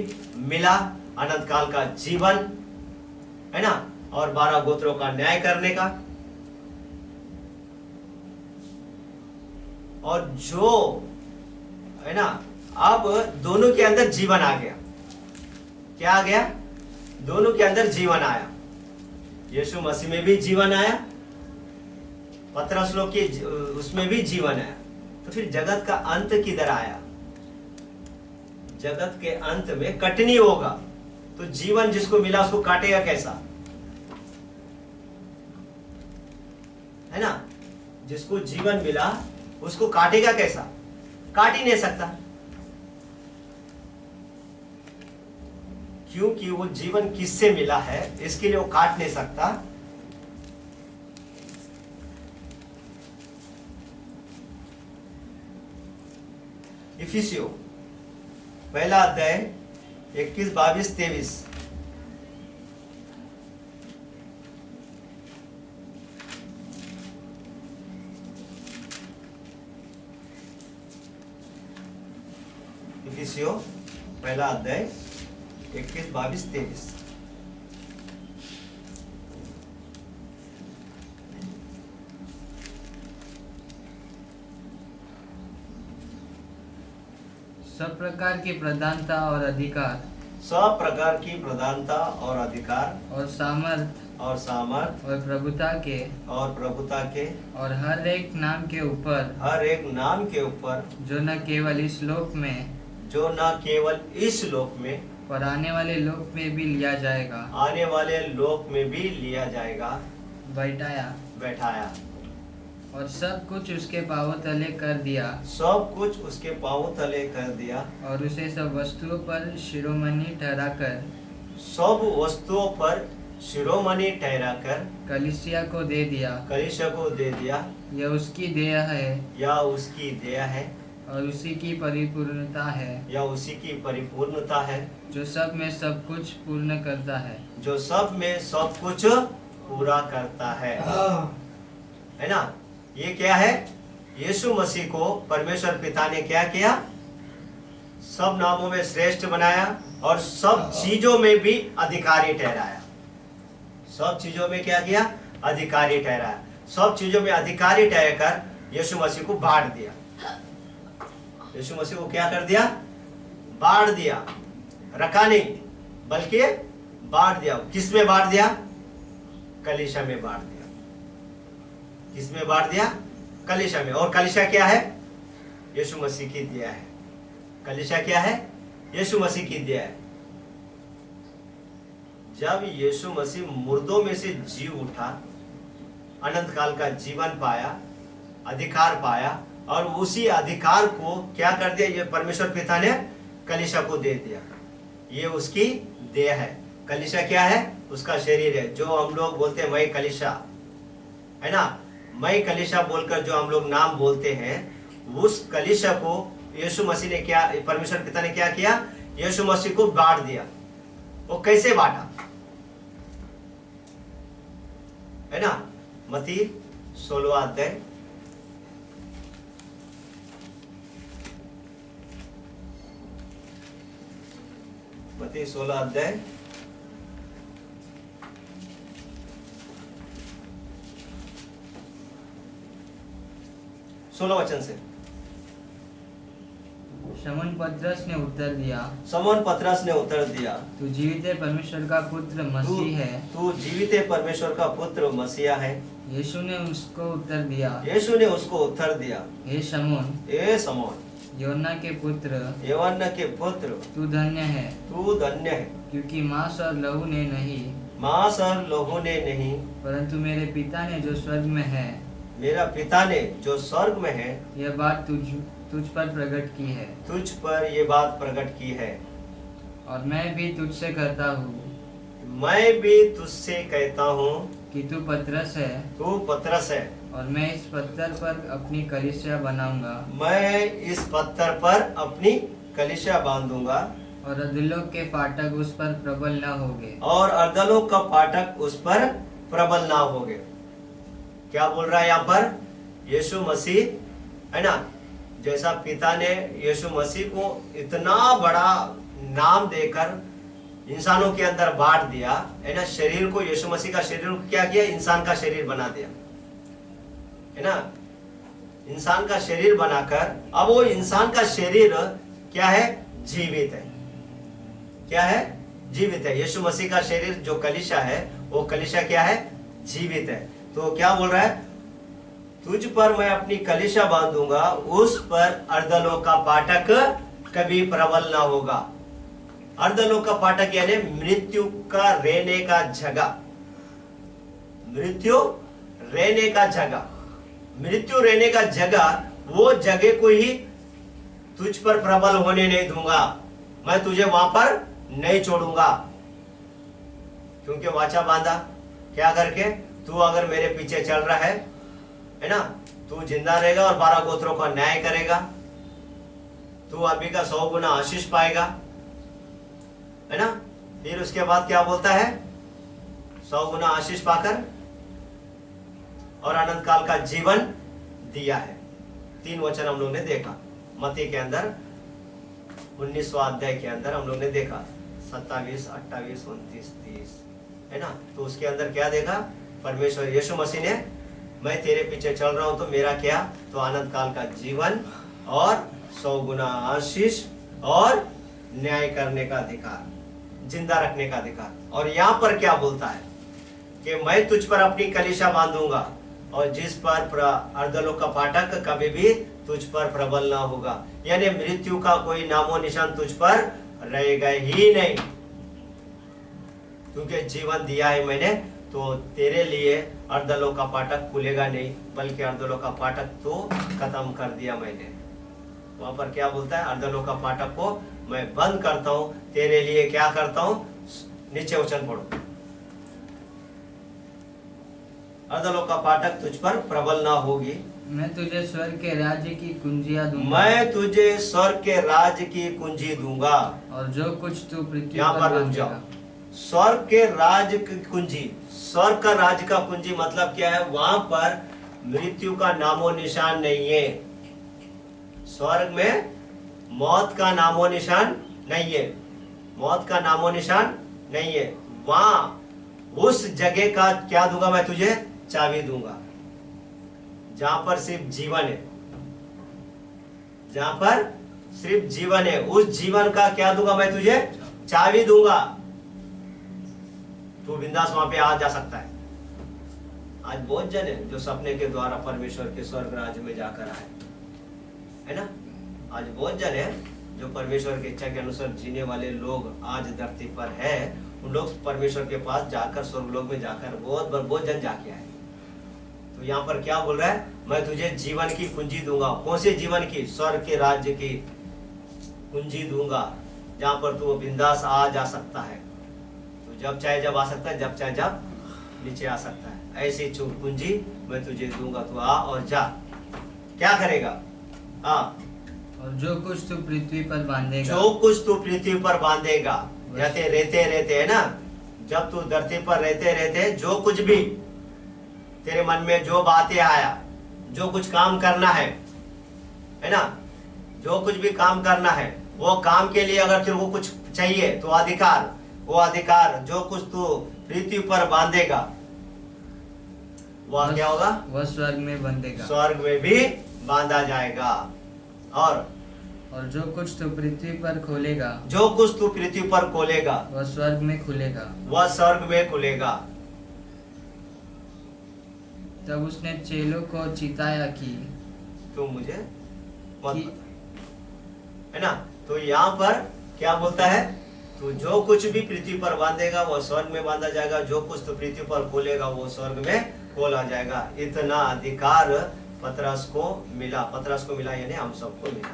मिला अनंत काल का जीवन है ना, और 12 गोत्रों का न्याय करने का। और जो है ना, अब दोनों के अंदर जीवन आ गया। क्या आ गया? दोनों के अंदर जीवन आया। यीशु मसीह में भी जीवन आया, पतरस लोग की उसमें भी जीवन आया। तो फिर जगत का अंत किधर आया? जगत के अंत में कटनी होगा, तो जीवन जिसको मिला उसको काटेगा कैसा? है ना। जिसको जीवन मिला उसको काटेगा कैसा? काट ही नहीं सकता, क्योंकि वो जीवन किससे मिला है, इसके लिए वो काट नहीं सकता। इफिसियों पहला अध्याय 21, 22, 23। इफिसियों पहला अध्याय 21, 22, 23। सब प्रकार की प्रधानता और अधिकार, सब प्रकार की प्रधानता और अधिकार, और सामर्थ, और प्रभुता के, और हर एक नाम के ऊपर, हर एक नाम के ऊपर, जो न केवल इस लोक में, जो न केवल इस लोक में, पर आने वाले लोक में भी लिया जाएगा, आने वाले लोक में भी लिया जाएगा, बैठाया, और सब कुछ उसके पांवों तले कर दिया, सब कुछ उसके पांवों तले कर दिया, और उसे सब वस्तुओं पर शिरोमणि ठहराकर, सब वस्तुओं पर शिरोमणि ठहराकर कलीसिया को दे दिया। कलीसिया को दे दिया। यह उसकी देह है, या उसकी देह है, और उसी की परिपूर्णता है, या उसी की परिपूर्णता है, जो सब में सब कुछ पूर्ण करता है, जो सब में सब कुछ पूरा करता है ना। ये क्या है? यीशु मसीह को परमेश्वर पिता ने क्या किया? सब नामों में श्रेष्ठ बनाया, और सब चीजों में भी अधिकारी ठहराया। सब चीजों में क्या किया? अधिकारी ठहराया। सब चीजों में अधिकारी ठहराकर यीशु मसीह को बांट दिया। यीशु मसीह को क्या कर दिया? बांट दिया। रखा नहीं, बल्कि बांट दिया। किस में बांट दिया? कलीसिया में बांट दिया। किस में बांट दिया? कलीसिया में। और कलीसिया क्या है? यीशु मसीह की दिया है। कलीसिया क्या है? यीशु मसीह की दिया है। जब यीशु मसीह मुर्दों में से जी उठा, अनंत काल का जीवन पाया, अधिकार पाया, और उसी अधिकार को क्या कर दिया? ये परमेश्वर पिता ने कलीसिया को दे दिया। ये उसकी देह है। कलीसिया क्या है? उसका शरीर है। जो हम लोग बोलते हैं मैं कलीसिया, है ना, मैं कलीसिया बोलकर जो हम लोग नाम बोलते हैं, उस कलीसिया को यीशु मसीह ने क्या, परमेश्वर पिता ने क्या किया? यीशु मसीह को बांट दिया। वो कैसे बांटा? है ना, मत्ती 16 अध्याय, मत्ती 16 अध्याय 16 वचन से। शमौन पतरस ने उत्तर दिया, शमौन पतरस ने उत्तर दिया, तू जीवित परमेश्वर का पुत्र मसीह है। तू जीवित परमेश्वर का पुत्र मसीहा है। यीशु ने उसको उत्तर दिया, यीशु ने उसको उत्तर दिया, हे शमौन, ए शमौन, योना के पुत्र, यौना के पुत्र, तू धन्य है, तू धन्य है, क्योंकि मांस और लहू ने नहीं, मांस और लोगों ने नहीं, परंतु मेरे पिता ने जो स्वर्ग में है, मेरा पिता ने जो स्वर्ग में है, यह बात तुझ पर प्रकट की है। तुझ पर ये बात प्रकट की है। और मैं भी तुझसे कहता हूँ मैं भी तुझसे कहता हूँ कि तू पतरस है, तू पतरस है, और मैं इस पत्थर पर अपनी कलीसिया बनाऊंगा, मैं इस पत्थर पर अपनी कलीसिया बांधूंगा, और अधोलोक के फाटक उस पर प्रबल न होंगे। और अधोलोक का फाटक उस पर प्रबल ना होगे। क्या बोल रहा है यहाँ पर? यीशु मसीह, है ना, जैसा पिता ने यीशु मसीह को इतना बड़ा नाम देकर इंसानों के अंदर बांट दिया, है ना, शरीर को, यीशु मसीह का शरीर को क्या किया? इंसान का शरीर बना दिया, है ना, इंसान का शरीर बनाकर अब वो इंसान का शरीर क्या है? जीवित है। क्या है? जीवित है। यीशु मसीह का शरीर जो कलीसिया है, वो कलीसिया क्या है? जीवित है। तो क्या बोल रहा है? तुझ पर मैं अपनी कलीसिया बांधूंगा, उस पर अर्धलोक का फाटक कभी प्रबल ना होगा। अर्धलोक का फाटक यानी मृत्यु का रहने का जगह, मृत्यु रहने का जगह, मृत्यु रहने का जगह, वो जगह को ही तुझ पर प्रबल होने नहीं दूंगा। मैं तुझे वहां पर नहीं छोड़ूंगा। क्योंकि वाचा बांधा क्या करके? तू अगर मेरे पीछे चल रहा है ना, तू जिंदा रहेगा और 12 गोत्रों का न्याय करेगा। तू अभी का 100 गुना आशीष पाएगा, है ना। फिर उसके बाद क्या बोलता है? 100 गुना आशीष पाकर और अनंत काल का जीवन दिया है। 3 वचन हम लोग ने देखा मत्ती के अंदर, 19वां अध्याय के अंदर हम लोग ने देखा 27, 28, 29, 30, है ना। तो उसके अंदर क्या देखा? परमेश्वर यीशु मसीह ने, मैं तेरे पीछे चल रहा हूं तो मेरा क्या? तो अनंत काल का जीवन और 100 गुना आशीष और न्याय करने का अधिकार, जिंदा रखने का अधिकार। और यहाँ पर क्या बोलता है कि मैं तुझ पर अपनी कलीसिया बांधूंगा, और जिस पर अर्धलोक का फाटक कभी भी तुझ पर प्रबल ना होगा। यानी मृत्यु का कोई नामो निशान तुझ पर रहेगा ही नहीं, क्योंकि जीवन दिया है मैंने। तो तेरे लिए अर्धलोक का फाटक खुलेगा नहीं, बल्कि अर्धलोक का फाटक तो खत्म कर दिया मैंने। वहां पर क्या बोलता है? अर्धलोक का फाटक को मैं बंद करता हूं, तेरे लिए क्या करता हूं? नीचे वचन पढ़ो, अर्धलोक का फाटक तुझ पर प्रबल ना होगी। मैं तुझे स्वर्ग के राज्य की कुंजियां दूंगा, मैं तुझे स्वर्ग के राज्य की कुंजी दूंगा। और जो कुछ तू पृथ्वी यहाँ पर रुक जाओ। स्वर्ग के राज्य की कुंजी, स्वर्ग का राज्य का कुंजी मतलब क्या है? वहां पर मृत्यु का नामो निशान नहीं है। स्वर्ग में मौत का नामो निशान नहीं है, मौत का नामो निशान नहीं है। वहां उस जगह का क्या दूंगा मैं तुझे? चाबी दूंगा, जहां पर सिर्फ जीवन है, जहां पर सिर्फ जीवन है, उस जीवन का क्या दूंगा मैं तुझे? चाबी दूंगा। तू बिंदास वहां पे आ जा सकता है। आज बहुत जन है जो सपने के द्वारा परमेश्वर के स्वर्ग राज्य में जाकर आए, है ना। आज बहुत जन है जो परमेश्वर की इच्छा के अनुसार जीने वाले लोग आज धरती पर है, उन लोग परमेश्वर के पास जाकर स्वर्गलोक में जाकर बहुत जन जाके आए। तो यहाँ पर क्या बोल रहा है, मैं तुझे जीवन की कुंजी दूंगा। कौन से जीवन की? स्वर्ग के राज्य की कुंजी दूंगा, जहाँ पर तू बिंदास आ जा सकता है। तो जब चाहे जब आ सकता है, जब चाहे जब नीचे आ सकता है। ऐसी कुंजी मैं तुझे दूंगा, तू आ और जा। क्या करेगा? हाँ, और जो कुछ तू पृथ्वी पर बांधेगा, जो कुछ तू पृथ्वी पर बांधेगा, रहते है ना, जब तू धरती पर रहते जो कुछ भी तेरे मन में जो बातें आया, जो कुछ काम करना है ना, जो कुछ भी काम करना है, वो काम के लिए अगर तेरे को कुछ चाहिए तो वो अधिकार जो कुछ तू पृथ्वी पर बांधेगा वह क्या होगा? वह स्वर्ग में बंधेगा, स्वर्ग में भी बांधा जाएगा। और जो कुछ तू पृथ्वी पर खोलेगा, जो कुछ तू पृथ्वी पर खोलेगा, वह स्वर्ग में खुलेगा, वह स्वर्ग में खुलेगा। तब उसने चेलों को चिताया कि तुम मुझे मत बता, है ना। तो यहाँ पर क्या बोलता है? तो जो कुछ भी पृथ्वी पर बांधेगा वो स्वर्ग में बांधा जाएगा, जो कुछ तो पृथ्वी पर खोलेगा वो स्वर्ग में खोला जाएगा। इतना अधिकार पतरस को मिला यानी हम सबको मिला,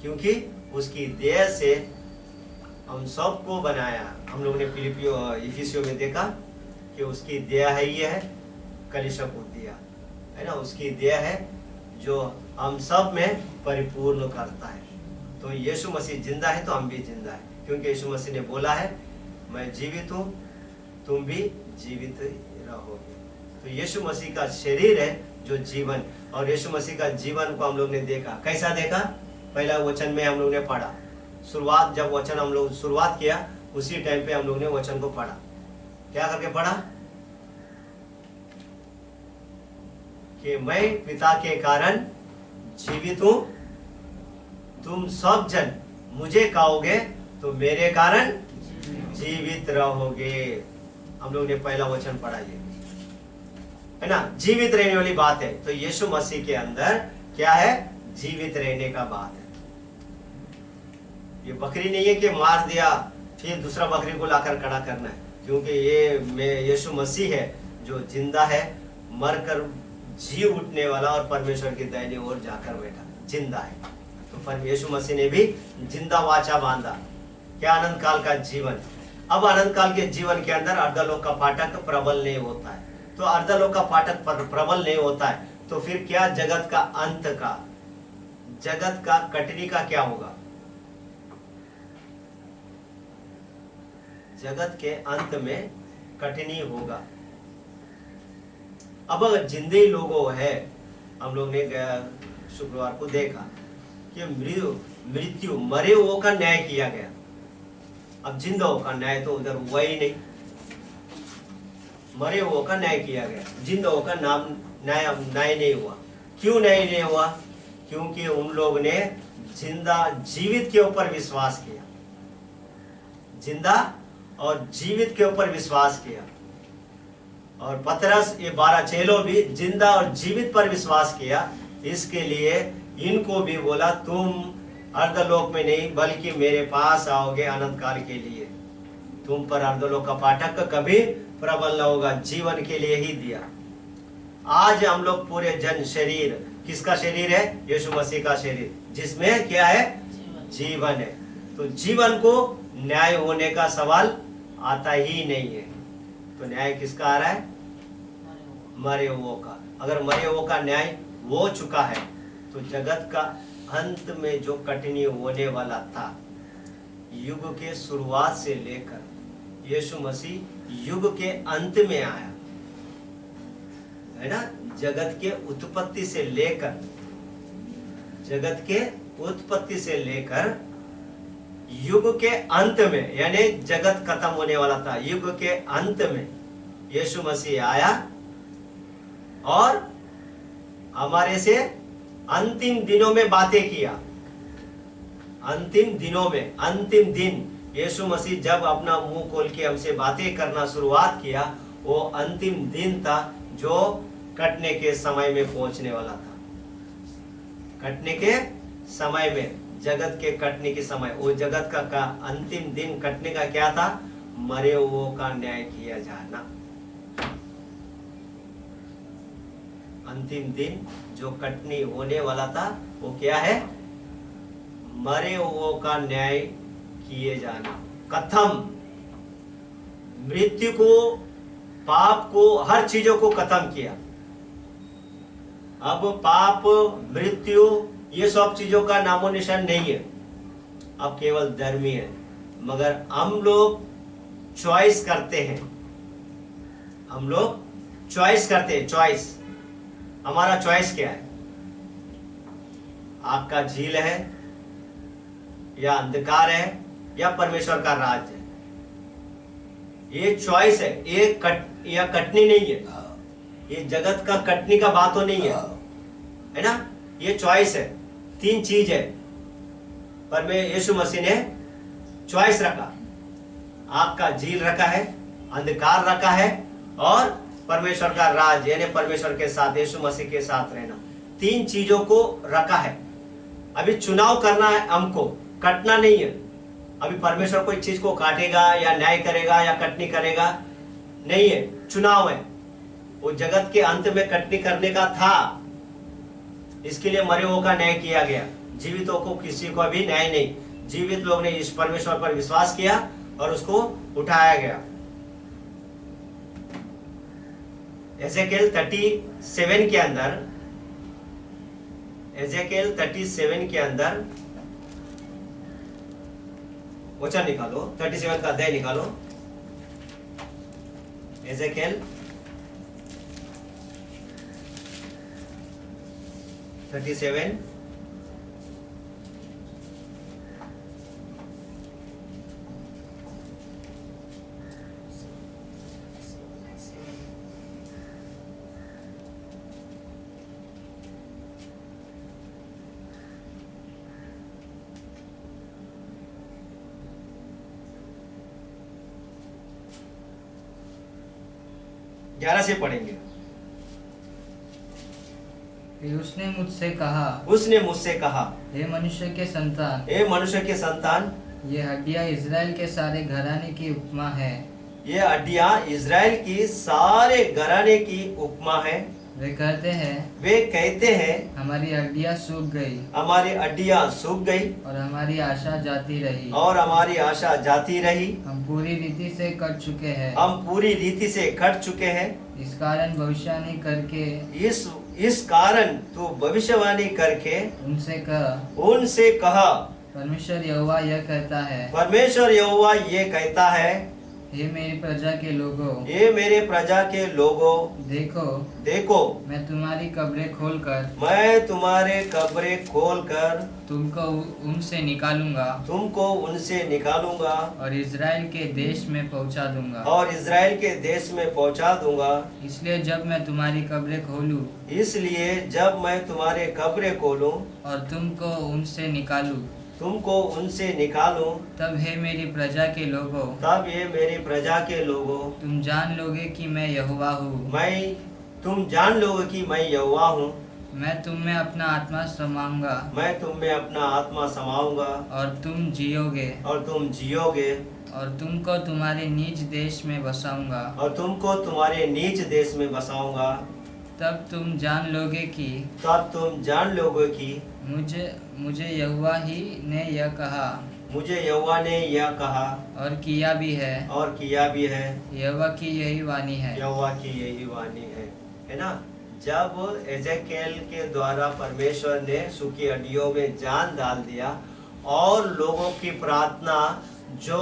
क्योंकि उसकी देह से हम सबको बनाया। हम लोगों ने इफिसियों में देखा कि उसकी देह है, ये है कलीसिया को दिया, है ना। उसकी देह है जो हम सब में परिपूर्ण करता है। तो यीशु मसीह जिंदा है तो हम भी जिंदा है, क्योंकि यीशु मसीह ने बोला है मैं जीवित हूँ, तुम भी जीवित रहोगे। तो यीशु मसीह का शरीर है जो जीवन, और यीशु मसीह का जीवन को हम लोग ने देखा। कैसा देखा? पहला वचन में हम लोग ने पढ़ा, शुरुआत जब वचन हम लोग शुरुआत किया उसी टाइम पे हम लोग ने वचन को पढ़ा। क्या करके पढ़ा? कि मैं पिता के कारण जीवित हूं, तुम सब जन मुझे कहोगे तो मेरे कारण जीवित रहोगे। हम लोग ने पहला वचन पढ़ा, ये है ना, जीवित रहने वाली बात है। तो यीशु मसीह के अंदर क्या है? जीवित रहने का बात है। ये बकरी नहीं है कि मार दिया फिर दूसरा बकरी को लाकर खड़ा करना है, क्योंकि ये यीशु मसीह है जो जिंदा है, मरकर जी उठने वाला और परमेश्वर की दाहिनी ओर जाकर बैठा, जिंदा है। तो पर यीशु मसीह ने भी जिंदा वाचा बांधा। क्या? अनंत काल का जीवन। अब अनंत काल के जीवन के अंदर अर्धलोक का फाटक प्रबल नहीं होता है। तो अर्धलोक का फाटक प्रबल नहीं होता है तो फिर क्या जगत का अंत का, जगत का कटनी का क्या होगा? जगत के अंत में कटनी होगा। अब अगर जिंदे लोगों है, हम लोग ने शुक्रवार को देखा कि मृत्यु मरे हुओं का न्याय किया गया। अब जिंदों का न्याय तो उधर हुआ ही नहीं, मरे हुओं का न्याय किया गया, जिंदों का न्याय नहीं हुआ। क्यों न्याय नहीं हुआ? क्योंकि उन लोग ने जीवित के ऊपर विश्वास किया, जिंदा और जीवित के ऊपर विश्वास किया। और पतरस, ये 12 चेलों भी जिंदा और जीवित पर विश्वास किया। इसके लिए इनको भी बोला तुम अर्धलोक में नहीं बल्कि मेरे पास आओगे अनंत काल के लिए। तुम पर अर्धलोक का फाटक कभी प्रबल न होगा। जीवन के लिए ही दिया। आज हम लोग पूरे जन शरीर, किसका शरीर है? यीशु मसीह का शरीर, जिसमें क्या है? जीवन है। तो जीवन को न्याय होने का सवाल आता ही नहीं है। तो न्याय किसका आ रहा है? मरे हुओं का। अगर मरे हुओं का न्याय हो चुका है तो जगत का अंत में जो कटनी होने वाला था, युग के शुरुआत से लेकर यीशु मसीह युग के अंत में आया, है ना। जगत के उत्पत्ति से लेकर युग के अंत में, यानी जगत खत्म होने वाला था, युग के अंत में यीशु मसीह आया और हमारे से अंतिम दिनों में बातें किया। अंतिम दिन यीशु मसीह जब अपना मुंह खोल के हमसे बातें करना शुरुआत किया, वो अंतिम दिन था जो कटने के समय में पहुंचने वाला था। कटने के समय में, जगत के कटने के समय, वो जगत का अंतिम दिन कटने का क्या था? मरे हुओं का न्याय किया जाना। अंतिम दिन जो कटनी होने वाला था वो क्या है? मरे हुओं का न्याय किए जाना। कथम, मृत्यु को, पाप को, हर चीजों को खत्म किया। अब पाप, मृत्यु, ये सब चीजों का नामो निशान नहीं है, अब केवल धर्मी है। मगर हम लोग चॉइस करते हैं, हम लोग चॉइस करते हैं। चॉइस, हमारा चॉइस क्या है? आग का झील है या अंधकार है या परमेश्वर का राज है? ये चॉइस है। ये कटनी नहीं है, ये जगत का कटनी का बात तो नहीं है ना? ये चॉइस है। तीन चीज है पर में यीशु मसीह ने चॉइस रखा। आग का झील रखा है, अंधकार रखा है और परमेश्वर का राज, यानी परमेश्वर के साथ, यीशु मसीह के साथ रहना। तीन चीजों को रखा है। अभी चुनाव करना है हमको, कटना नहीं है। अभी परमेश्वर कोई चीज को काटेगा या न्याय करेगा या कटनी करेगा नहीं है, चुनाव है। वो जगत के अंत में कटनी करने का था, इसके लिए मरे हुओं का न्याय किया गया। जीवितों को किसी को भी न्याय नहीं। जीवित लोग ने इस परमेश्वर पर विश्वास किया और उसको उठाया गया। एजेकिएल 37 के अंदर, एजेकिएल 37 के अंदर वचन निकालो, 37 का अध्याय निकालो। एजेकिएल 37 11 से पढ़ेंगे। फिर उसने मुझसे कहा, उसने मुझसे कहा, हे मनुष्य के संतान, हे मनुष्य के संतान, ये हड्डियां इज़राइल के सारे घराने की उपमा है। ये हड्डियां इज़राइल की सारे घराने की उपमा है। वे कहते हैं हमारी हड्डियां सूख गई, हमारी हड्डियां सूख गई और हमारी आशा जाती रही, और हमारी आशा जाती रही। हम पूरी रीति से कट चुके हैं, हम पूरी रीति से कट चुके हैं। इस कारण भविष्यवाणी करके इस कारण तू भविष्यवाणी करके उनसे कहा, परमेश्वर यहोवा यह कहता है, परमेश्वर यहोवा ये कहता है, हे मेरी प्रजा के लोगों, ये मेरे प्रजा के लोगों, देखो मैं तुम्हारी कब्रें खोलकर तुमको उनसे निकालूंगा और इज़राइल के देश में पहुंचा दूंगा। इसलिए जब मैं तुम्हारी कब्रें खोलूं और तुमको उनसे निकालूं, तब हे मेरी प्रजा के लोगों, तुम जान लोगे कि मैं यहोवा हूँ। मैं तुम में अपना आत्मा समाऊंगा और तुम जियोगे और तुमको तुम्हारे निज देश में बसाऊंगा। तब तुम जान लोगे कि मुझे यहोवा ही ने यह कहा और किया भी है। यहोवा की यही वाणी है ना? जब एजेकिएल के द्वारा परमेश्वर ने सूखी हड्डियों में जान डाल दिया और लोगों की प्रार्थना जो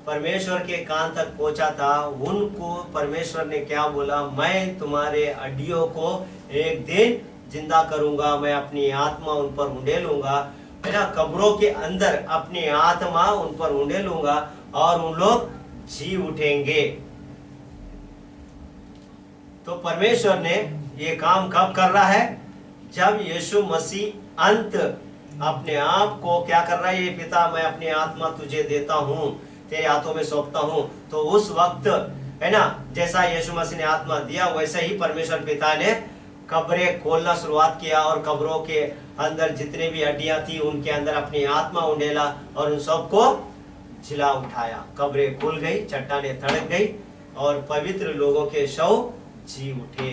परमेश्वर के कान तक पहुंचा था, उनको परमेश्वर ने क्या बोला? मैं तुम्हारे हड्डियों को एक दिन जिंदा करूंगा, मैं अपनी आत्मा उन पर उंडेलूंगा, है ना? कब्रों के अंदर अपनी आत्मा उन पर उंडेलूंगा और उन लोग जी उठेंगे। तो परमेश्वर ने ये काम कब कर रहा है? जब यीशु मसीह अंत अपने आप को क्या कर रहा है? ये पिता, मैं अपनी आत्मा तुझे देता हूँ, तेरे हाथों में सौंपता हूँ। तो उस वक्त, है ना, जैसा यीशु मसीह ने आत्मा दिया, वैसे ही परमेश्वर पिता ने कब्रें खोलना शुरुआत किया और कब्रों के अंदर जितने भी हड्डियां थी उनके अंदर अपनी आत्मा उंडेला और उन सबको जिला उठाया। कब्रें खुल गई, चट्टानें धड़क गई और पवित्र लोगों के शव जी उठे।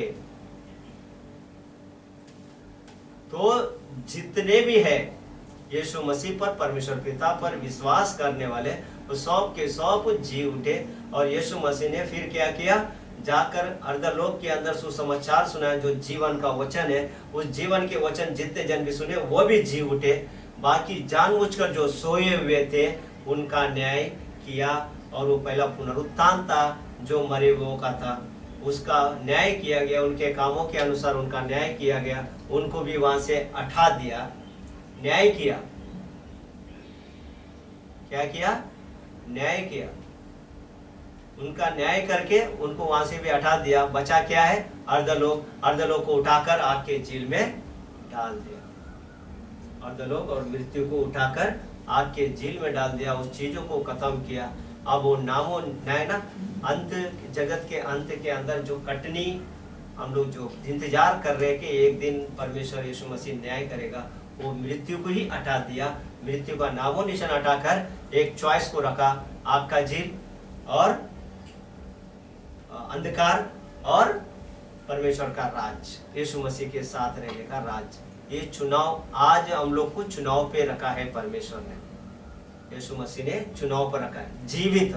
तो जितने भी है यीशु मसीह पर, परमेश्वर पिता पर विश्वास करने वाले, वो सब के सब जी उठे। और यीशु मसीह ने फिर क्या किया, जाकर अर्धलोक के अंदर सुसमाचार सुनाया जो जीवन का वचन है। उस जीवन के वचन जितने जन भी सुने वो भी जी उठे। बाकी जानबूझकर जो सोए हुए थे उनका न्याय किया। और वो पहला पुनरुत्थान था जो मरे हुओं का था, उसका न्याय किया गया। उनके कामों के अनुसार उनका न्याय किया गया। उनको भी वहां से हटा दिया, न्याय किया। क्या किया? न्याय किया। उनका न्याय करके उनको वहां से भी हटा दिया। बचा क्या है? अर्धलोक। अर्धलोक को उठाकर आग के झील में डाल दिया। अर्धलोक और मृत्यु को उठाकर आग के झील में डाल दिया, उस चीजों को खत्म किया। अब वो नामो न्याय ना, अंत जगत के अंत के अंदर जो कटनी हम लोग जो इंतजार कर रहे हैं कि एक दिन परमेश्वर यीशु मसीह न्याय करेगा, वो मृत्यु को ही हटा दिया। मृत्यु का नामो निशान हटाकर एक चॉइस को रखा, आग का झील और अंधकार और परमेश्वर का राज, यीशु मसीह के साथ रहने का राज। ये चुनाव आज हम लोग को चुनाव पे रखा है परमेश्वर ने, यीशु मसीह ने चुनाव पर रखा है। जीवित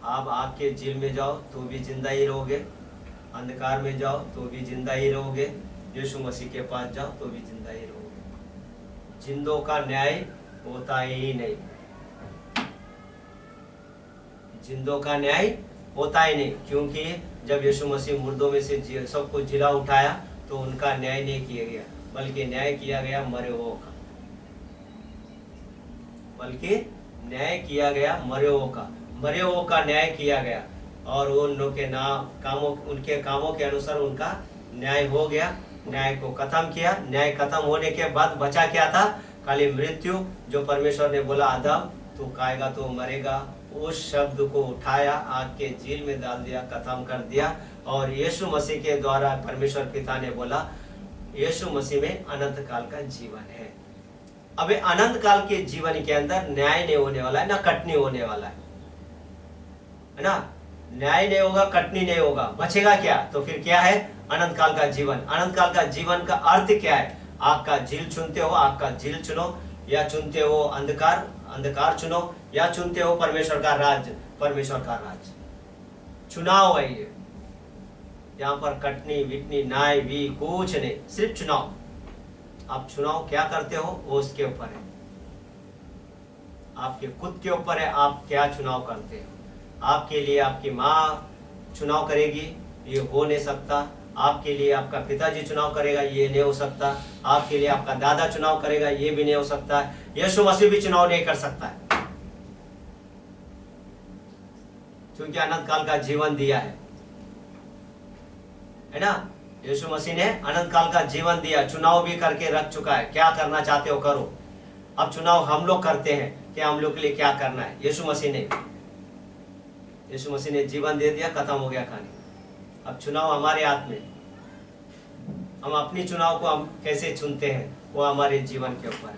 आप आग के झील में जाओ तो भी जिंदा ही रहोगे, अंधकार में जाओ तो भी जिंदा ही रहोगे, यीशु मसीह के पास जाओ तो भी जिंदा ही रहोगे। जिंदों का न्याय होता ही नहीं, जिंदों का न्याय होता ही नहीं, क्योंकि जब यीशु मसीह मुर्दों में से सबको जिला उठाया तो उनका न्याय नहीं किया गया, बल्कि न्याय किया गया मरे हुओं का, बल्कि न्याय किया गया मरे हुओं का, मरे हुओं का न्याय किया गया। और उन लोग के कामों, उनके कामों के अनुसार उनका न्याय हो गया। न्याय को खत्म किया। न्याय खत्म होने के बाद बचा क्या था? खाली मृत्यु, जो परमेश्वर ने बोला आदम तू खाएगा तो मरेगा, उस शब्द को उठाया, आग के झील में डाल दिया, खत्म कर दिया। और यीशु मसीह के द्वारा परमेश्वर पिता ने बोला यीशु मसीह में अनंत काल का जीवन है। अब अनंत काल के जीवन के अंदर न्याय नहीं होने वाला है, ना कटनी होने वाला है ना। न्याय नहीं होगा, कटनी नहीं होगा, बचेगा क्या? तो फिर क्या है? अनंत काल का जीवन। अनंत काल का जीवन का अर्थ क्या है? आग का झील चुनते हो, आग का झील चुनो, या चुनते हो अंधकार, अंधकार चुनो, या चुनते हो परमेश्वर का राज, परमेश्वर का राज। चुनाव है ये। यहाँ पर कटनी विटनी नाय भी कुछ नहीं, सिर्फ चुनाव। आप चुनाव क्या करते हो वो उसके ऊपर है, आपके खुद के ऊपर है, आप क्या चुनाव करते हो। आपके लिए आपकी माँ चुनाव करेगी, ये हो नहीं सकता। आपके लिए आपका पिताजी चुनाव करेगा, ये नहीं हो सकता। आपके लिए आपका दादा चुनाव करेगा, ये भी नहीं हो सकता। यीशु मसीह भी चुनाव नहीं कर सकता है, क्योंकि अनंत काल का जीवन दिया है ना। यीशु मसीह ने अनंत काल का जीवन दिया, चुनाव भी करके रख चुका है। क्या करना चाहते हो करो। अब चुनाव हम लोग करते हैं कि हम लोग के लिए क्या करना है। यीशु मसीह ने, यीशु मसीह ने जीवन दे दिया, खत्म हो गया कहानी। अब चुनाव हमारे हाथ में, हम अपनी चुनाव को हम कैसे चुनते हैं वो हमारे जीवन के ऊपर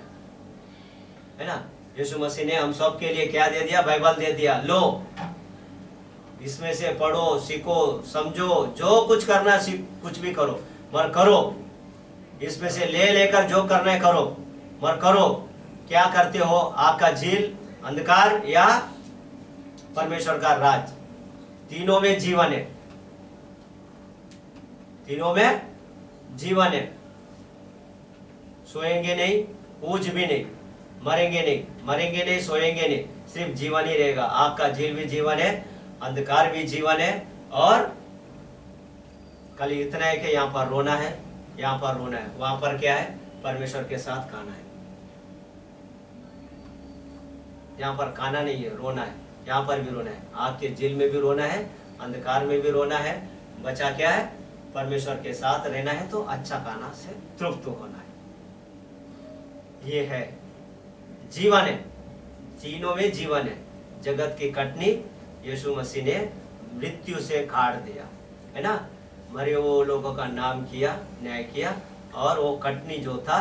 है ना। यीशु मसीह ने हम सब के लिए क्या दे दिया? बाइबल दे दिया, लो इसमें से पढ़ो, सीखो, समझो, जो कुछ करना है कुछ भी करो, मगर करो। इसमें से ले लेकर जो करना है करो, मगर करो। क्या करते हो? आग का झील, अंधकार या परमेश्वर का राज। तीनों में जीवन है, तीनों में जीवन है। सोएंगे नहीं, कुछ भी नहीं, मरेंगे नहीं, मरेंगे नहीं, सोएंगे नहीं, सिर्फ जीवन ही रहेगा। आग का झील भी जीवन है, अंधकार भी जीवन है। और खाली इतना है कि यहाँ पर रोना है, यहाँ पर रोना है, वहां पर क्या है? परमेश्वर के साथ खाना है। यहाँ पर खाना नहीं है, रोना है। यहाँ पर भी रोना है, आग के झील में भी रोना है, अंधकार में भी रोना है। बचा क्या है? परमेश्वर के साथ रहना है, तो अच्छा खाना से तृप्त होना है। ये है जीवन है, तीनों में जीवन है। जगत की कटनी यीशु मसीह ने मृत्यु से काट दिया है ना। मरे वो लोगों का नाम किया, न्याय किया। और वो कटनी जो था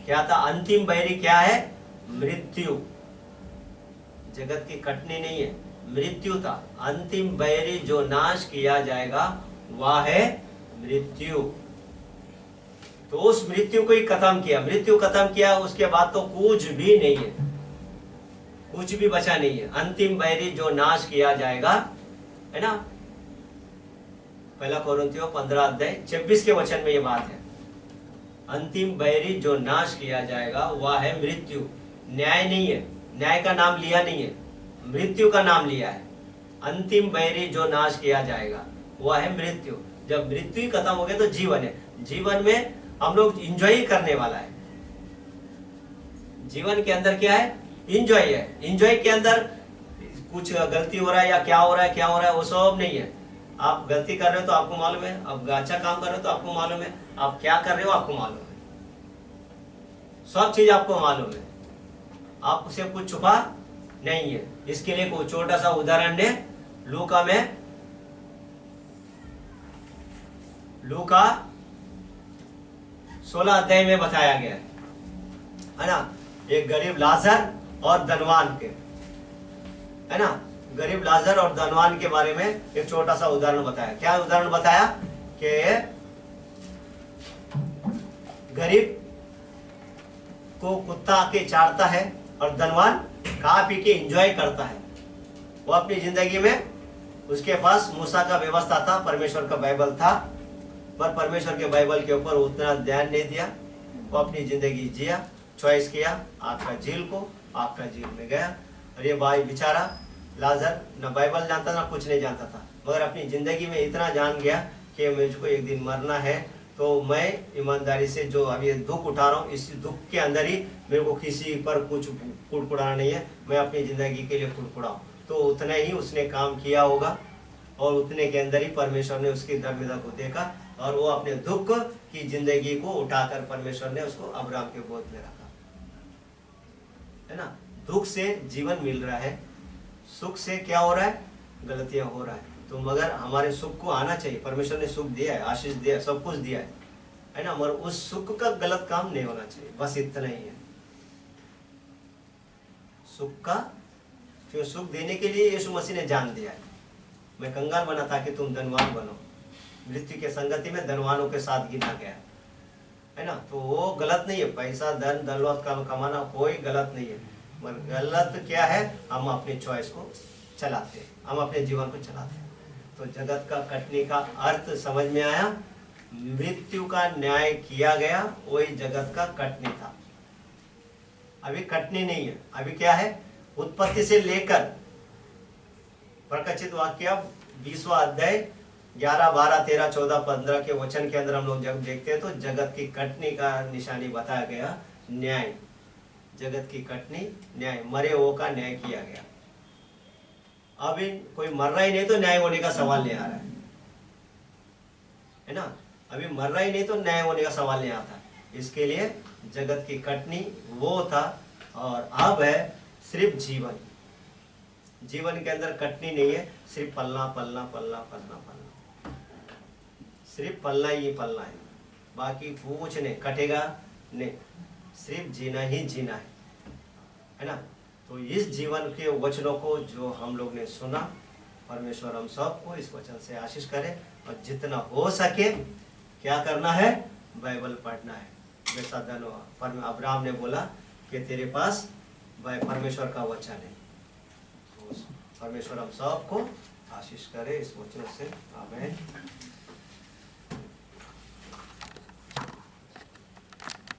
क्या था? अंतिम बैरी क्या है? मृत्यु। जगत की कटनी नहीं है, मृत्यु था। अंतिम बैरी जो नाश किया जाएगा वह है मृत्यु। तो उस मृत्यु को ही खत्म किया, मृत्यु खत्म किया, उसके बाद तो कुछ भी नहीं है, कुछ भी बचा नहीं है। अंतिम बैरी जो नाश किया जाएगा, है ना, पहला कोरिन्थियों 15 अध्याय 26 के वचन में ये बात है। अंतिम बैरी जो नाश किया जाएगा वह है मृत्यु। न्याय नहीं है, न्याय का नाम लिया नहीं है, मृत्यु का नाम लिया है। अंतिम बैरी जो नाश किया जाएगा वह है मृत्यु। जब मृत्यु ही खत्म हो गया तो जीवन है। जीवन में हम लोग इंजॉय करने वाला है। जीवन के अंदर क्या है? इंजॉय है। इंजॉय के अंदर कुछ गलती हो रहा है या क्या हो रहा है, क्या हो रहा है, वो सब नहीं है। आप गलती कर रहे हो तो आपको मालूम है, आप अच्छा काम कर रहे हो तो आपको मालूम है, आप क्या कर रहे हो आपको मालूम है, सब चीज आपको मालूम है, आपसे कुछ छुपा नहीं है। इसके लिए कोई छोटा सा उदाहरण ने लूका 16 अध्याय में बताया गया है ना। एक गरीब लाजर और धनवान के, है ना, गरीब लाजर और धनवान के बारे में एक छोटा सा उदाहरण बताया। क्या उदाहरण बताया? कि गरीब को कुत्ता आके चाटता है और धनवान खा पी के एंजॉय करता है। वो अपनी जिंदगी में, उसके पास मूसा का व्यवस्था था, परमेश्वर का बाइबल था, पर परमेश्वर के बाइबल के ऊपर उतना ध्यान नहीं दिया। वो अपनी जिंदगी जिया, चॉइस किया आग का झील को, आग का झील में गया। और ये भाई बेचारा लाजर न बाइबल जानता था, कुछ नहीं जानता था, मगर अपनी जिंदगी में इतना जान गया कि मुझको एक दिन मरना है, तो मैं ईमानदारी से जो अभी दुख उठा रहा हूँ, इस दुख के अंदर ही मेरे को किसी पर कुछ कुड़कुड़ाना नहीं है, मैं अपनी जिंदगी के लिए कुड़कुड़ाऊँ। तो उतना ही उसने काम किया होगा और उतने के अंदर ही परमेश्वर ने उसकी धर्मिता को देखा और वो अपने दुख की जिंदगी को उठाकर परमेश्वर ने उसको अब्राहम के गोद में रखा, है ना। दुख से जीवन मिल रहा है, सुख से क्या हो रहा है? गलतियां हो रहा है। तो मगर हमारे सुख को आना चाहिए। परमेश्वर ने सुख दिया है, आशीष दिया है, सब कुछ दिया है ना, मगर उस सुख का गलत काम नहीं होना चाहिए, बस इतना ही है। सुख का जो सुख देने के लिए यीशु मसीह ने जान दिया है। मैं कंगाल बना ताकि तुम धनवान बनो। मृत्यु के संगति में धनवानों के साथ गिना गया, है ना। तो वो गलत नहीं है, पैसा धन दौलत कमाना कोई गलत नहीं है, मगर गलत क्या है? हम अपनी चॉइस को चलाते हैं, हम अपने जीवन को चलाते हैं। तो जगत का कटने का अर्थ समझ में आया? मृत्यु का न्याय किया गया, वही जगत का कटनी था। अभी कटनी नहीं है, अभी क्या है? उत्पत्ति से लेकर प्रकाशित वाक्य 20वां अध्याय 11, 12, 13, 14, 15 के वचन के अंदर हम लोग जब देखते हैं तो जगत की कटनी का निशानी बताया गया, न्याय। जगत की कटनी, न्याय, मरे वो का न्याय किया गया। अभी कोई मर रहा ही नहीं तो न्याय होने का सवाल नहीं आ रहा है ना। अभी मर रहा ही नहीं तो न्याय होने का सवाल नहीं आता। इसके लिए जगत की कटनी वो था और अब है सिर्फ जीवन। जीवन के अंदर कटनी नहीं है, सिर्फ पलना पलना पलना पलना पलना, सिर्फ पलना ही पलना है, बाकी कुछ नहीं, कटेगा नहीं, सिर्फ जीना ही जीना है ना। तो इस जीवन के वचनों को जो हम लोग ने सुना, परमेश्वर हम सबको इस वचन से आशीष करे और जितना हो सके क्या करना है? बाइबल पढ़ना है। जैसा अब्राहम ने बोला कि तेरे पास परमेश्वर का वचन है, तो परमेश्वर हम सबको आशीष करे इस वचन से। आमीन।